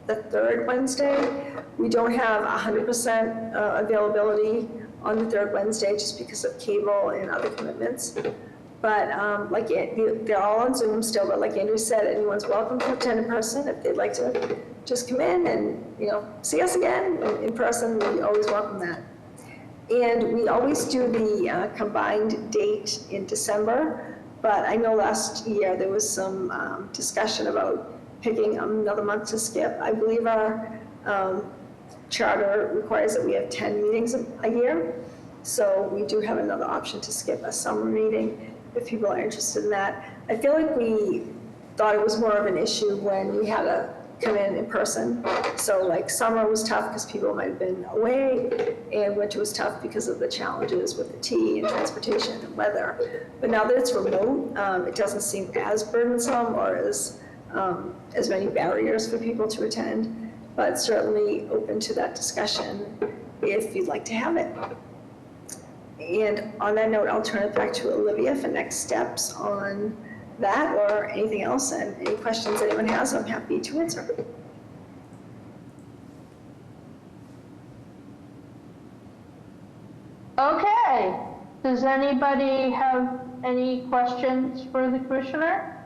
[SPEAKER 10] the 3rd Wednesday. We don't have 100% availability on the 3rd Wednesday just because of cable and other commitments. But they're all on Zoom still, but like Andrew said, anyone's welcome to attend in person. If they'd like to just come in and see us again in person, we always welcome that. And we always do the combined date in December, but I know last year there was some discussion about picking another month to skip. I believe our charter requires that we have 10 meetings a year, so we do have another option to skip a summer meeting if people are interested in that. I feel like we thought it was more of an issue when we had a come in person. So like summer was tough because people might have been away, and winter was tough because of the challenges with the tea and transportation and weather. But now that it's remote, it doesn't seem as burdensome or as many barriers for people to attend, but certainly open to that discussion if you'd like to have it. And on that note, I'll turn it back to Olivia for next steps on that or anything else, and any questions anyone has, I'm happy to answer.
[SPEAKER 2] Okay, does anybody have any questions for the commissioner?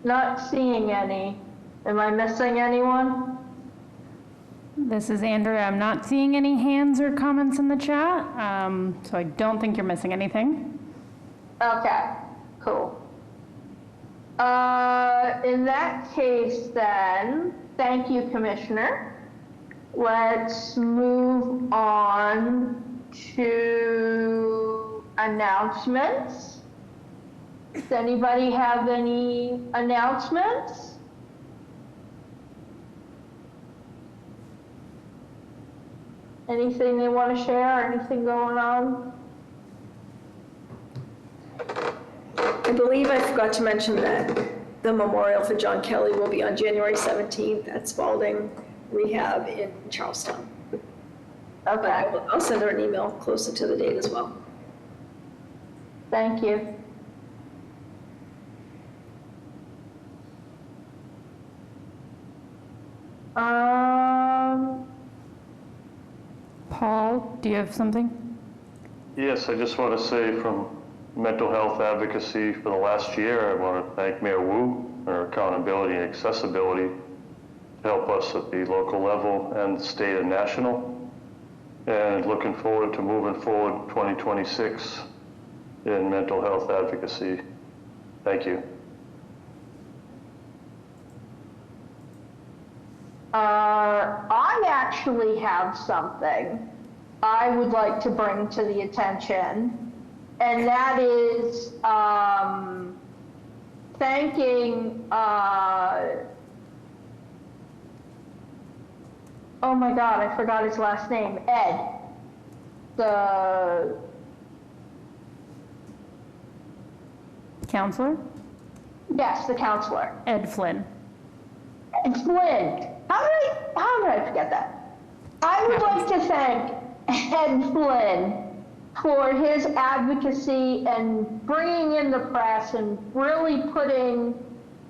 [SPEAKER 2] Not seeing any. Am I missing anyone?
[SPEAKER 1] This is Andrea. I'm not seeing any hands or comments in the chat, so I don't think you're missing anything.
[SPEAKER 2] Okay, cool. In that case then, thank you, Commissioner. Let's move on to announcements. Does anybody have any announcements? Anything they want to share, anything going on?
[SPEAKER 10] I believe I forgot to mention that the memorial for John Kelly will be on January 17th at Spalding Rehab in Charlestown.
[SPEAKER 2] Okay.
[SPEAKER 10] I'll send her an email closer to the date as well.
[SPEAKER 2] Thank you.
[SPEAKER 1] Paul, do you have something?
[SPEAKER 4] Yes, I just want to say from mental health advocacy for the last year, I want to thank Mayor Wu for her accountability and accessibility to help us at the local level and state and national. And looking forward to moving forward 2026 in mental health advocacy. Thank you.
[SPEAKER 2] I actually have something I would like to bring to the attention, and that is thanking, oh my God, I forgot his last name, Ed, the
[SPEAKER 1] Counselor?
[SPEAKER 2] yes, the counselor.
[SPEAKER 1] Ed Flynn.
[SPEAKER 2] Ed Flynn. How did I forget that? I would like to thank Ed Flynn for his advocacy and bringing in the press and really putting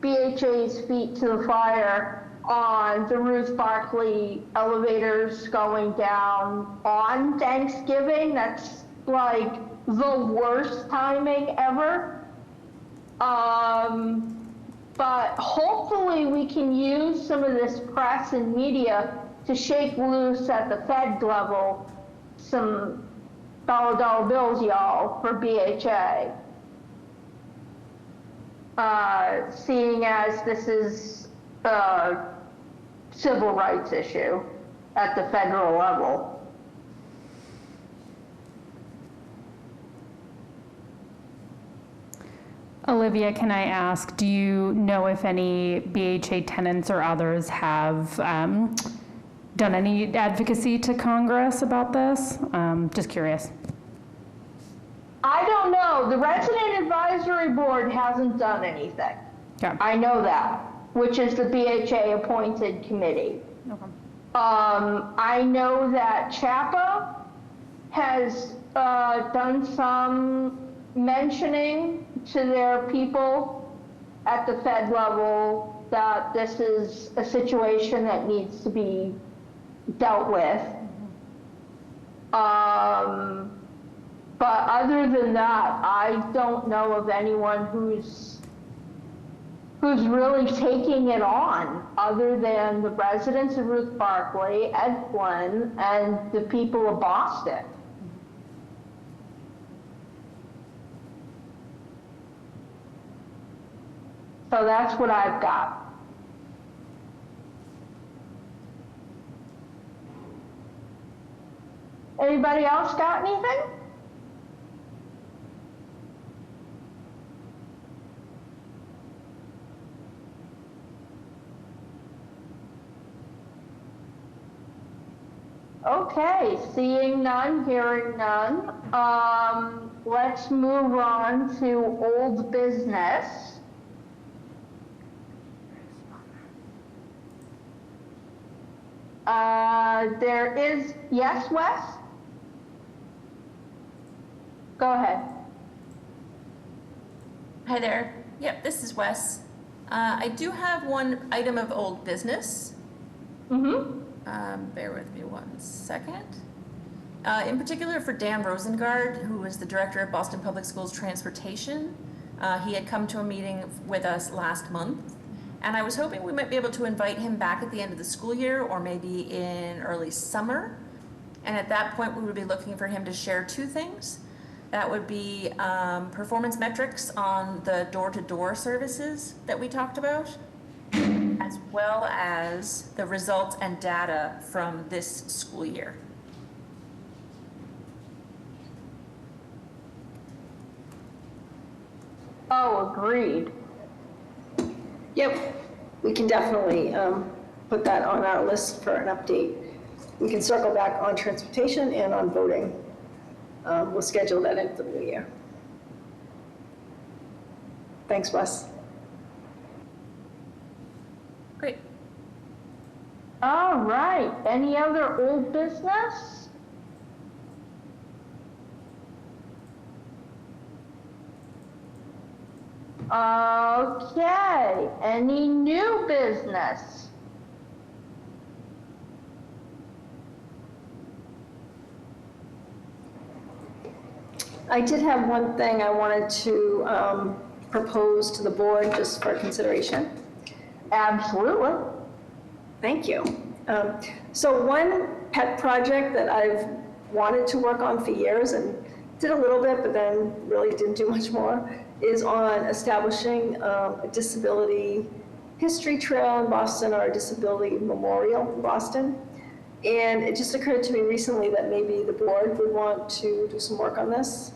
[SPEAKER 2] BHA's feet to the fire on the Ruth Barkley elevators going down on Thanksgiving. That's like the worst timing ever. But hopefully we can use some of this press and media to shake loose at the Fed level some dollar bills, y'all, for BHA. Seeing as this is a civil rights issue at the federal level.
[SPEAKER 1] Olivia, can I ask, do you know if any BHA tenants or others have done any advocacy to Congress about this? Just curious.
[SPEAKER 2] I don't know. The Resident Advisory Board hasn't done anything.
[SPEAKER 1] Okay.
[SPEAKER 2] I know that, which is the BHA appointed committee.
[SPEAKER 1] Okay.
[SPEAKER 2] I know that CHAPA has done some mentioning to their people at the Fed level that this is a situation that needs to be dealt with. But other than that, I don't know of anyone who's really taking it on, other than the residents of Ruth Barkley, Ed Flynn, and the people of Boston. So that's what I've got. Anybody else got anything? Okay, seeing none, hearing none. Let's move on to old business. There is, yes, Wes? Go ahead.
[SPEAKER 7] Hi there. Yep, this is Wes. I do have one item of old business. Bear with me 1 second. In particular for Dan Rosengard, who is the director of Boston Public Schools Transportation. He had come to a meeting with us last month, and I was hoping we might be able to invite him back at the end of the school year or maybe in early summer. And at that point, we would be looking for him to share 2 things. That would be performance metrics on the door-to-door services that we talked about, as well as the results and data from this school year.
[SPEAKER 2] Oh, agreed.
[SPEAKER 10] Yep, we can definitely put that on our list for an update. We can circle back on transportation and on voting. We'll schedule that in for the new year. Thanks, Wes.
[SPEAKER 7] Great.
[SPEAKER 2] All right, any other old business? Okay, any new business?
[SPEAKER 10] I did have one thing I wanted to propose to the board just for consideration.
[SPEAKER 2] Absolutely.
[SPEAKER 10] Thank you. So one pet project that I've wanted to work on for years and did a little bit, but then really didn't do much more, is on establishing a disability history trail in Boston or a disability memorial in Boston. And it just occurred to me recently that maybe the board would want to do some work on this.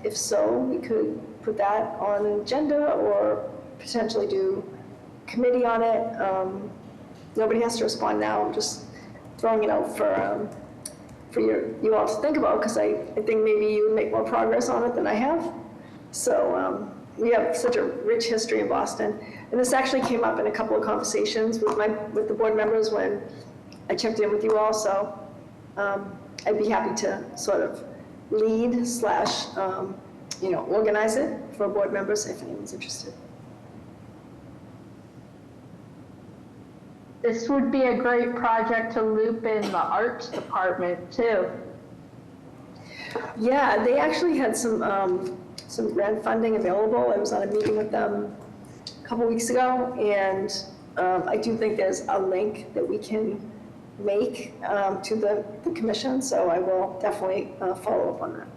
[SPEAKER 10] If so, we could put that on an agenda or potentially do committee on it. Nobody has to respond now. I'm just throwing it out for you all to think about, because I think maybe you would make more progress on it than I have. So we have such a rich history in Boston. And this actually came up in a couple of conversations with the board members when I checked in with you all. So I'd be happy to sort of lead / organize it for board members if anyone's interested.
[SPEAKER 2] This would be a great project to loop in the arts department too.
[SPEAKER 10] Yeah, they actually had some grant funding available. I was on a meeting with them a couple weeks ago, and I do think there's a link that we can make to the commission, so I will definitely follow up on that.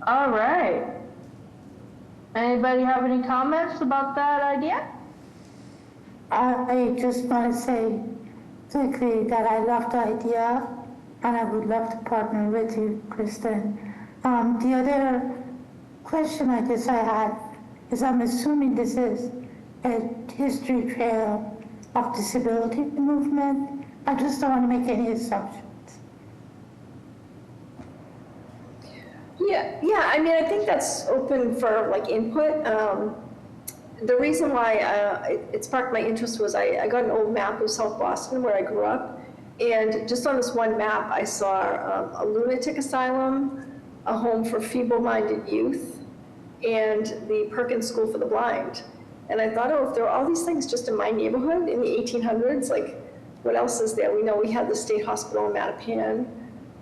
[SPEAKER 2] All right. Anybody have any comments about that idea?
[SPEAKER 9] I just want to say quickly that I love the idea and I would love to partner with you, Kristen. The other question I guess I had is I'm assuming this is a history trail of disability movement. I just don't want to make any assumptions.
[SPEAKER 10] Yeah. I mean, I think that's open for like input. The reason why it sparked my interest was I got an old map of South Boston where I grew up, and just on this one map I saw a lunatic asylum, a home for feeble-minded youth, and the Perkins School for the Blind. And I thought, oh, if there are all these things just in my neighborhood in the 1800s, like what else is there? We know we had the state hospital in Mattapan.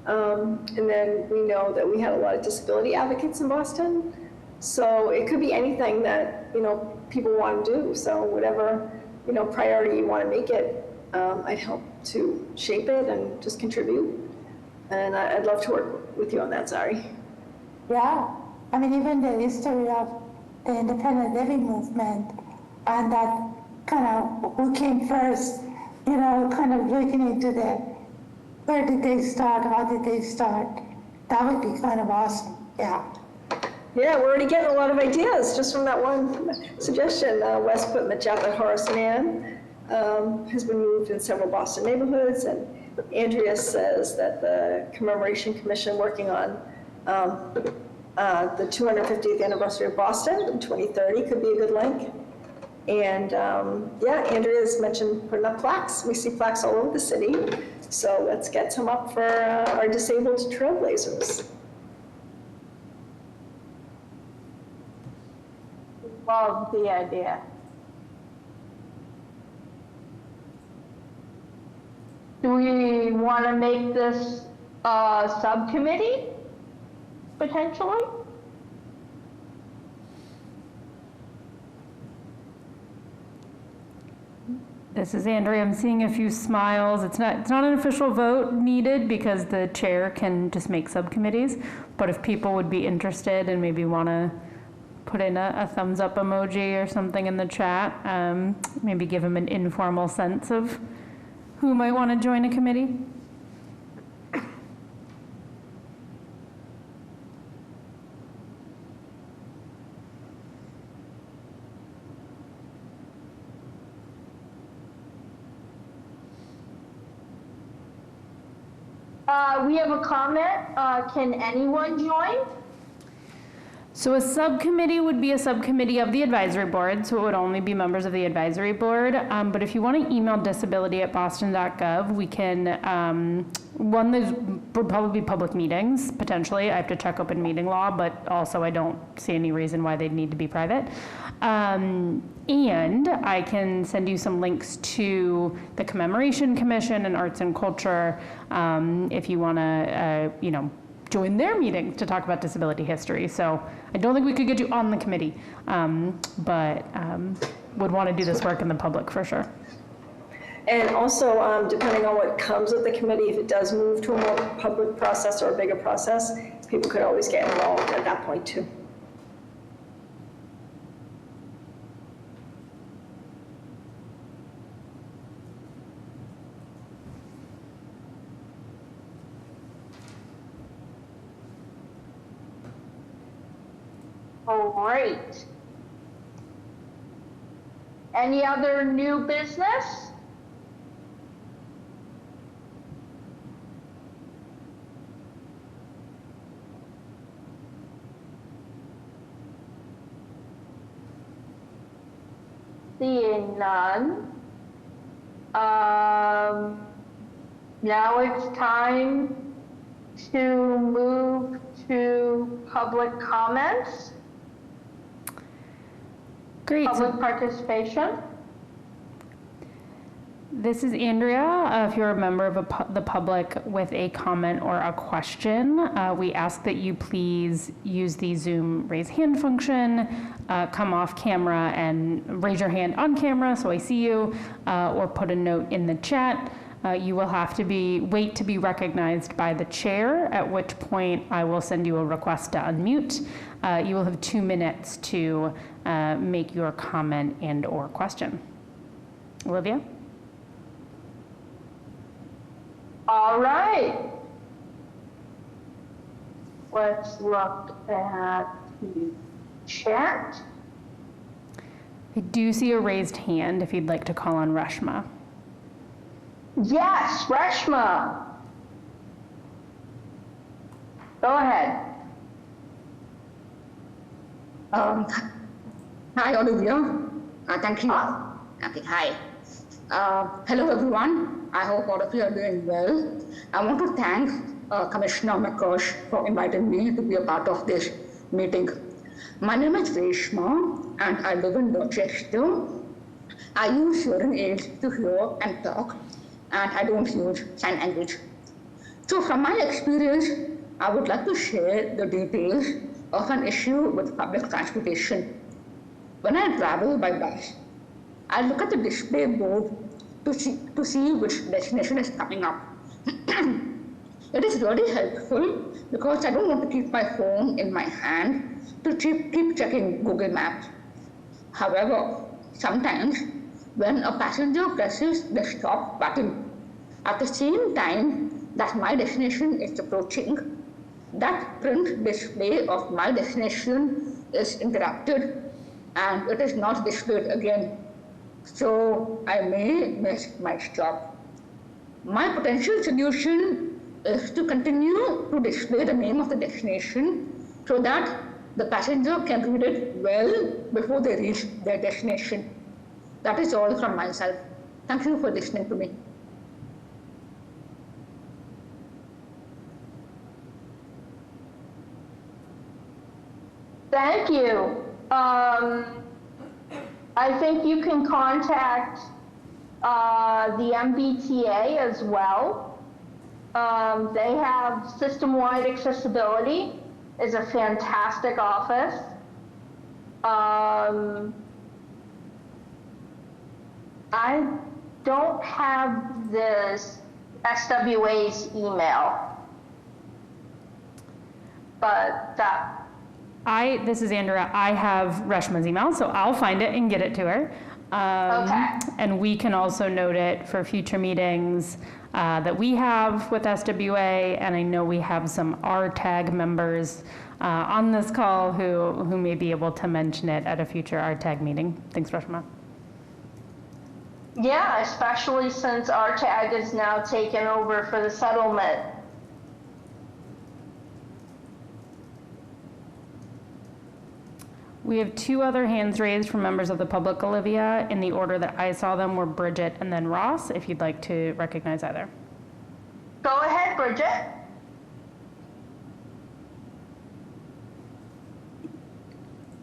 [SPEAKER 10] And then we know that we had a lot of disability advocates in Boston. So it could be anything that, people want to do. So whatever, priority you want to make it, I'd help to shape it and just contribute. And I'd love to work with you on that, Zari.
[SPEAKER 9] Yeah, I mean, even the history of the independent living movement and that kind of who came first, kind of looking into where did they start, how did they start? That would be kind of awesome, yeah.
[SPEAKER 10] Yeah, we're already getting a lot of ideas just from that one suggestion. Wes put Majella Horace Mann has been moved in several Boston neighborhoods, and Andrea says that the Commemoration Commission working on the 250th anniversary of Boston in 2030 could be a good link. And yeah, Andrea's mentioned putting up plaques. We see plaques all over the city. So let's get some up for our disabled trailblazers.
[SPEAKER 2] Love the idea. Do we want to make this a subcommittee, potentially?
[SPEAKER 1] This is Andrea. I'm seeing a few smiles. It's not an official vote needed because the chair can just make subcommittees. But if people would be interested and maybe want to put in a thumbs up emoji or something in the chat, maybe give them an informal sense of who might want to join a committee.
[SPEAKER 2] We have a comment. Can anyone join?
[SPEAKER 1] So a subcommittee would be a subcommittee of the advisory board, so it would only be members of the advisory board. But if you want to email disability@boston.gov, we can, one, there would probably be public meetings, potentially. I have to check open meeting law, but also I don't see any reason why they'd need to be private. And I can send you some links to the Commemoration Commission and Arts and Culture if you want to, join their meetings to talk about disability history. So I don't think we could get you on the committee, but would want to do this work in the public for sure.
[SPEAKER 10] And also, depending on what comes with the committee, if it does move to a more public process or a bigger process, people could always get involved at that point too.
[SPEAKER 2] Great. Any other new business? Seeing none. Now it's time to move to public comments.
[SPEAKER 1] Great.
[SPEAKER 2] Public participation.
[SPEAKER 1] This is Andrea. If you're a member of the public with a comment or a question, we ask that you please use the Zoom raise hand function, come off camera and raise your hand on camera so I see you, or put a note in the chat. You will have to wait to be recognized by the chair, at which point I will send you a request to unmute. You will have 2 minutes to make your comment and or question. Olivia?
[SPEAKER 2] All right. Let's look at the chat.
[SPEAKER 1] I do see a raised hand if you'd like to call on Reshma.
[SPEAKER 2] Yes, Reshma. Go ahead.
[SPEAKER 14] Hi, Olivia. Thank you. Okay, hi. Hello, everyone. I hope all of you are doing well. I want to thank Commissioner McCosh for inviting me to be a part of this meeting. My name is Reshma, and I live in Dorchester. I use hearing aids to hear and talk, and I don't use sign language. So from my experience, I would like to share the details of an issue with public transportation. When I travel by bus, I look at the display board to see which destination is coming up. It is really helpful because I don't want to keep my phone in my hand to keep checking Google Maps. However, sometimes when a passenger presses the stop button at the same time that my destination is approaching, that print display of my destination is interrupted and it is not displayed again. So I may miss my stop. My potential solution is to continue to display the name of the destination so that the passenger can read it well before they reach their destination. That is all from my side. Thank you for listening to me.
[SPEAKER 2] Thank you. I think you can contact the MBTA as well. They have system-wide accessibility, is a fantastic office. I don't have this SWA's email, but that.
[SPEAKER 1] This is Andrea. I have Reshma's email, so I'll find it and get it to her.
[SPEAKER 2] Okay.
[SPEAKER 1] And we can also note it for future meetings that we have with SWA, and I know we have some RTAG members on this call who may be able to mention it at a future RTAG meeting. Thanks, Reshma.
[SPEAKER 2] Yeah, especially since RTAG is now taken over for the settlement.
[SPEAKER 1] We have two other hands raised from members of the public, Olivia. In the order that I saw them were Bridget and then Ross, if you'd like to recognize either.
[SPEAKER 2] Go ahead, Bridget.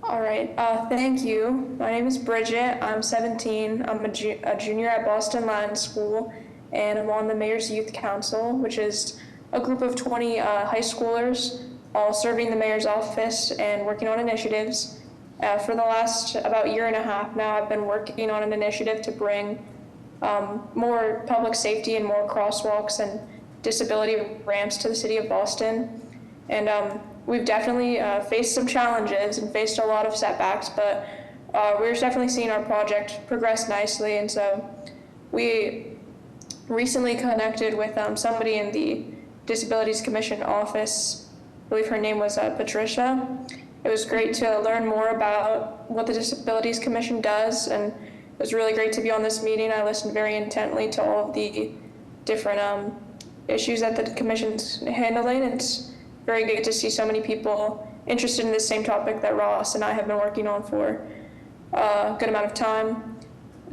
[SPEAKER 15] All right, thank you. My name is Bridget. I'm 17. I'm a junior at Boston Latin School, and I'm on the Mayor's Youth Council, which is a group of 20 high schoolers, all serving the mayor's office and working on initiatives. For the last about year and a half now, I've been working on an initiative to bring more public safety and more crosswalks and disability ramps to the city of Boston. And we've definitely faced some challenges and faced a lot of setbacks, but we're definitely seeing our project progress nicely. And so we recently connected with somebody in the Disabilities Commission office. I believe her name was Patricia. It was great to learn more about what the Disabilities Commission does, and it was really great to be on this meeting. I listened very intently to all of the different issues that the commission's handling. It's very good to see so many people interested in the same topic that Ross and I have been working on for a good amount of time.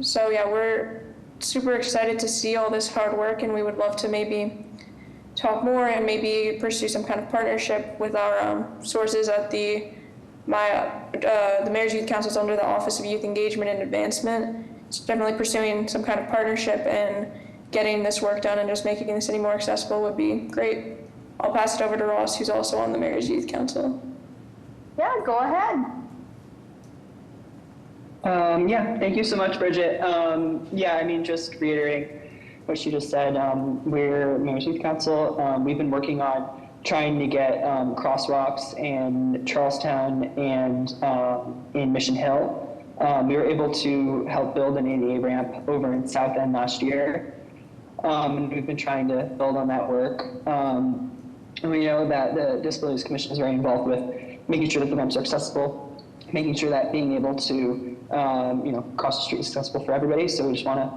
[SPEAKER 15] So yeah, we're super excited to see all this hard work, and we would love to maybe talk more and maybe pursue some kind of partnership with our sources at the Mayor's Youth Council is under the Office of Youth Engagement and Advancement. It's definitely pursuing some kind of partnership and getting this work done and just making the city more accessible would be great. I'll pass it over to Ross, who's also on the Mayor's Youth Council.
[SPEAKER 2] Yeah, go ahead.
[SPEAKER 16] Yeah, thank you so much, Bridget. Yeah, I mean, just reiterating what she just said, we're Mayor's Youth Council. We've been working on trying to get crosswalks in Charlestown and in Mission Hill. We were able to help build an ADA ramp over in South End last year. And we've been trying to build on that work. And we know that the Disabilities Commission is very involved with making sure that the ramps are accessible, making sure that being able to cross the street is accessible for everybody. So we just want to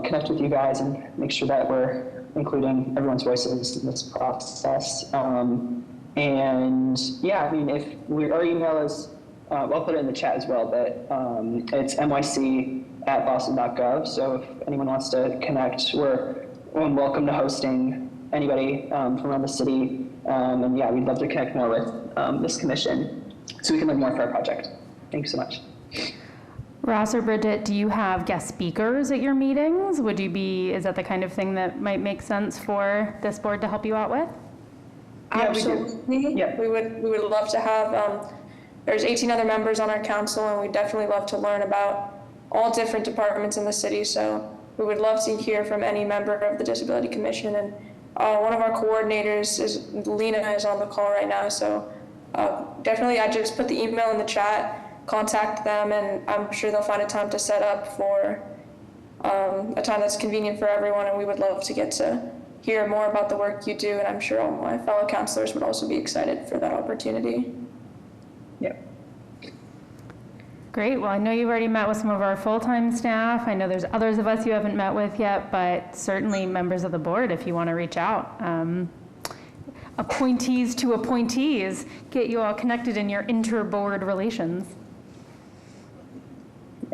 [SPEAKER 16] connect with you guys and make sure that we're including everyone's voices in this process. And yeah, I mean, our email is, I'll put it in the chat as well, but it's nyc@boston.gov. So if anyone wants to connect, we're welcome to hosting anybody from around the city. And yeah, we'd love to connect more with this commission so we can learn more for our project. Thank you so much.
[SPEAKER 1] Ross or Bridget, do you have guest speakers at your meetings? Is that the kind of thing that might make sense for this board to help you out with?
[SPEAKER 15] Absolutely.
[SPEAKER 16] Yeah.
[SPEAKER 15] We would love to have, there's 18 other members on our council, and we'd definitely love to learn about all different departments in the city. So we would love to hear from any member of the Disability Commission. And one of our coordinators Lena is on the call right now. So definitely, I just put the email in the chat, contact them, and I'm sure they'll find a time to set up for a time that's convenient for everyone. And we would love to get to hear more about the work you do, and I'm sure all my fellow counselors would also be excited for that opportunity.
[SPEAKER 1] Great. Well, I know you've already met with some of our full-time staff. I know there's others of us you haven't met with yet, but certainly members of the board, if you want to reach out. Appointees to appointees, get you all connected in your inter-board relations.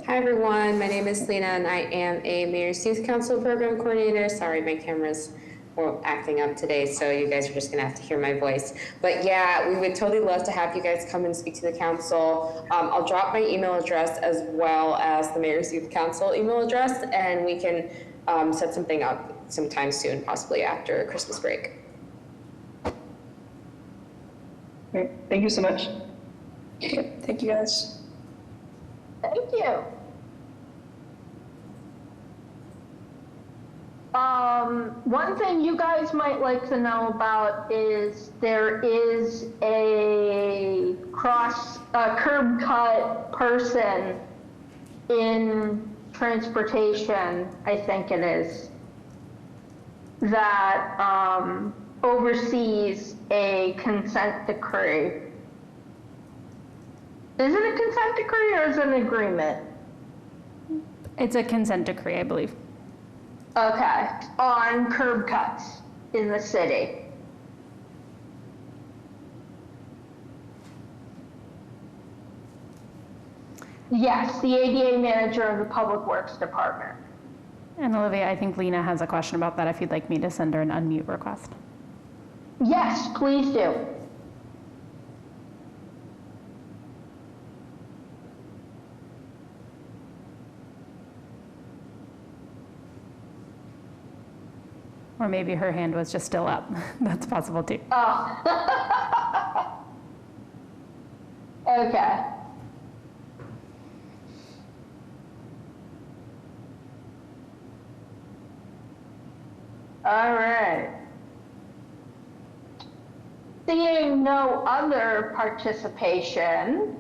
[SPEAKER 17] Hi everyone, my name is Lena and I am a Mayor's Youth Council Program Coordinator. Sorry, my camera's acting up today, so you guys are just gonna have to hear my voice. But yeah, we would totally love to have you guys come and speak to the council. I'll drop my email address as well as the Mayor's Youth Council email address, and we can set something up sometime soon, possibly after Christmas break.
[SPEAKER 16] Great. Thank you so much.
[SPEAKER 15] Yep, thank you guys.
[SPEAKER 2] Thank you. One thing you guys might like to know about is there is a curb cut person in transportation, I think it is, that oversees a consent decree. Is it a consent decree or is it an agreement?
[SPEAKER 1] It's a consent decree, I believe.
[SPEAKER 2] Okay, on curb cuts in the city. Yes, the ADA manager of the Public Works Department.
[SPEAKER 1] And Olivia, I think Lena has a question about that if you'd like me to send her an unmute request.
[SPEAKER 2] Yes, please do.
[SPEAKER 1] Or maybe her hand was just still up. That's possible too.
[SPEAKER 2] Oh. Okay. All right. Seeing no other participation,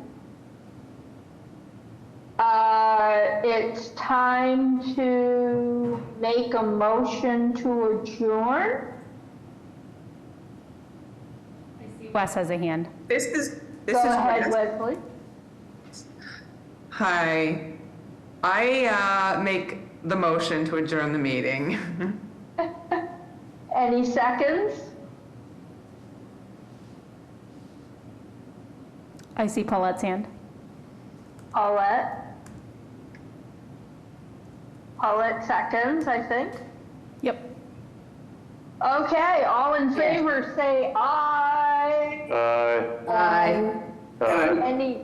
[SPEAKER 2] it's time to make a motion to adjourn.
[SPEAKER 1] Wes has a hand.
[SPEAKER 18] This is
[SPEAKER 2] Go ahead, Leslie.
[SPEAKER 18] Hi. I make the motion to adjourn the meeting.
[SPEAKER 2] Any seconds?
[SPEAKER 1] I see Paulette's hand.
[SPEAKER 2] Paulette? Paulette seconds, I think.
[SPEAKER 1] Yep.
[SPEAKER 2] Okay, all in favor say aye.
[SPEAKER 4] Aye.
[SPEAKER 2] Any?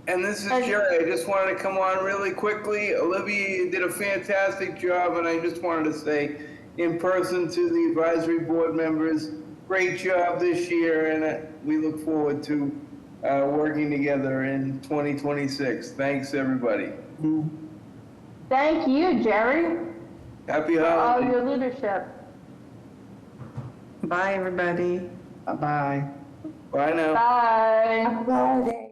[SPEAKER 19] And this is Jerry. I just wanted to come on really quickly. Olivia, you did a fantastic job, and I just wanted to say in person to the advisory board members, great job this year, and we look forward to working together in 2026. Thanks, everybody.
[SPEAKER 2] Thank you, Jerry.
[SPEAKER 19] Happy
[SPEAKER 2] For all
[SPEAKER 19] holidays.
[SPEAKER 2] your leadership.
[SPEAKER 18] Bye, everybody.
[SPEAKER 19] Bye. Bye now.
[SPEAKER 2] Bye.
[SPEAKER 9] Happy holidays.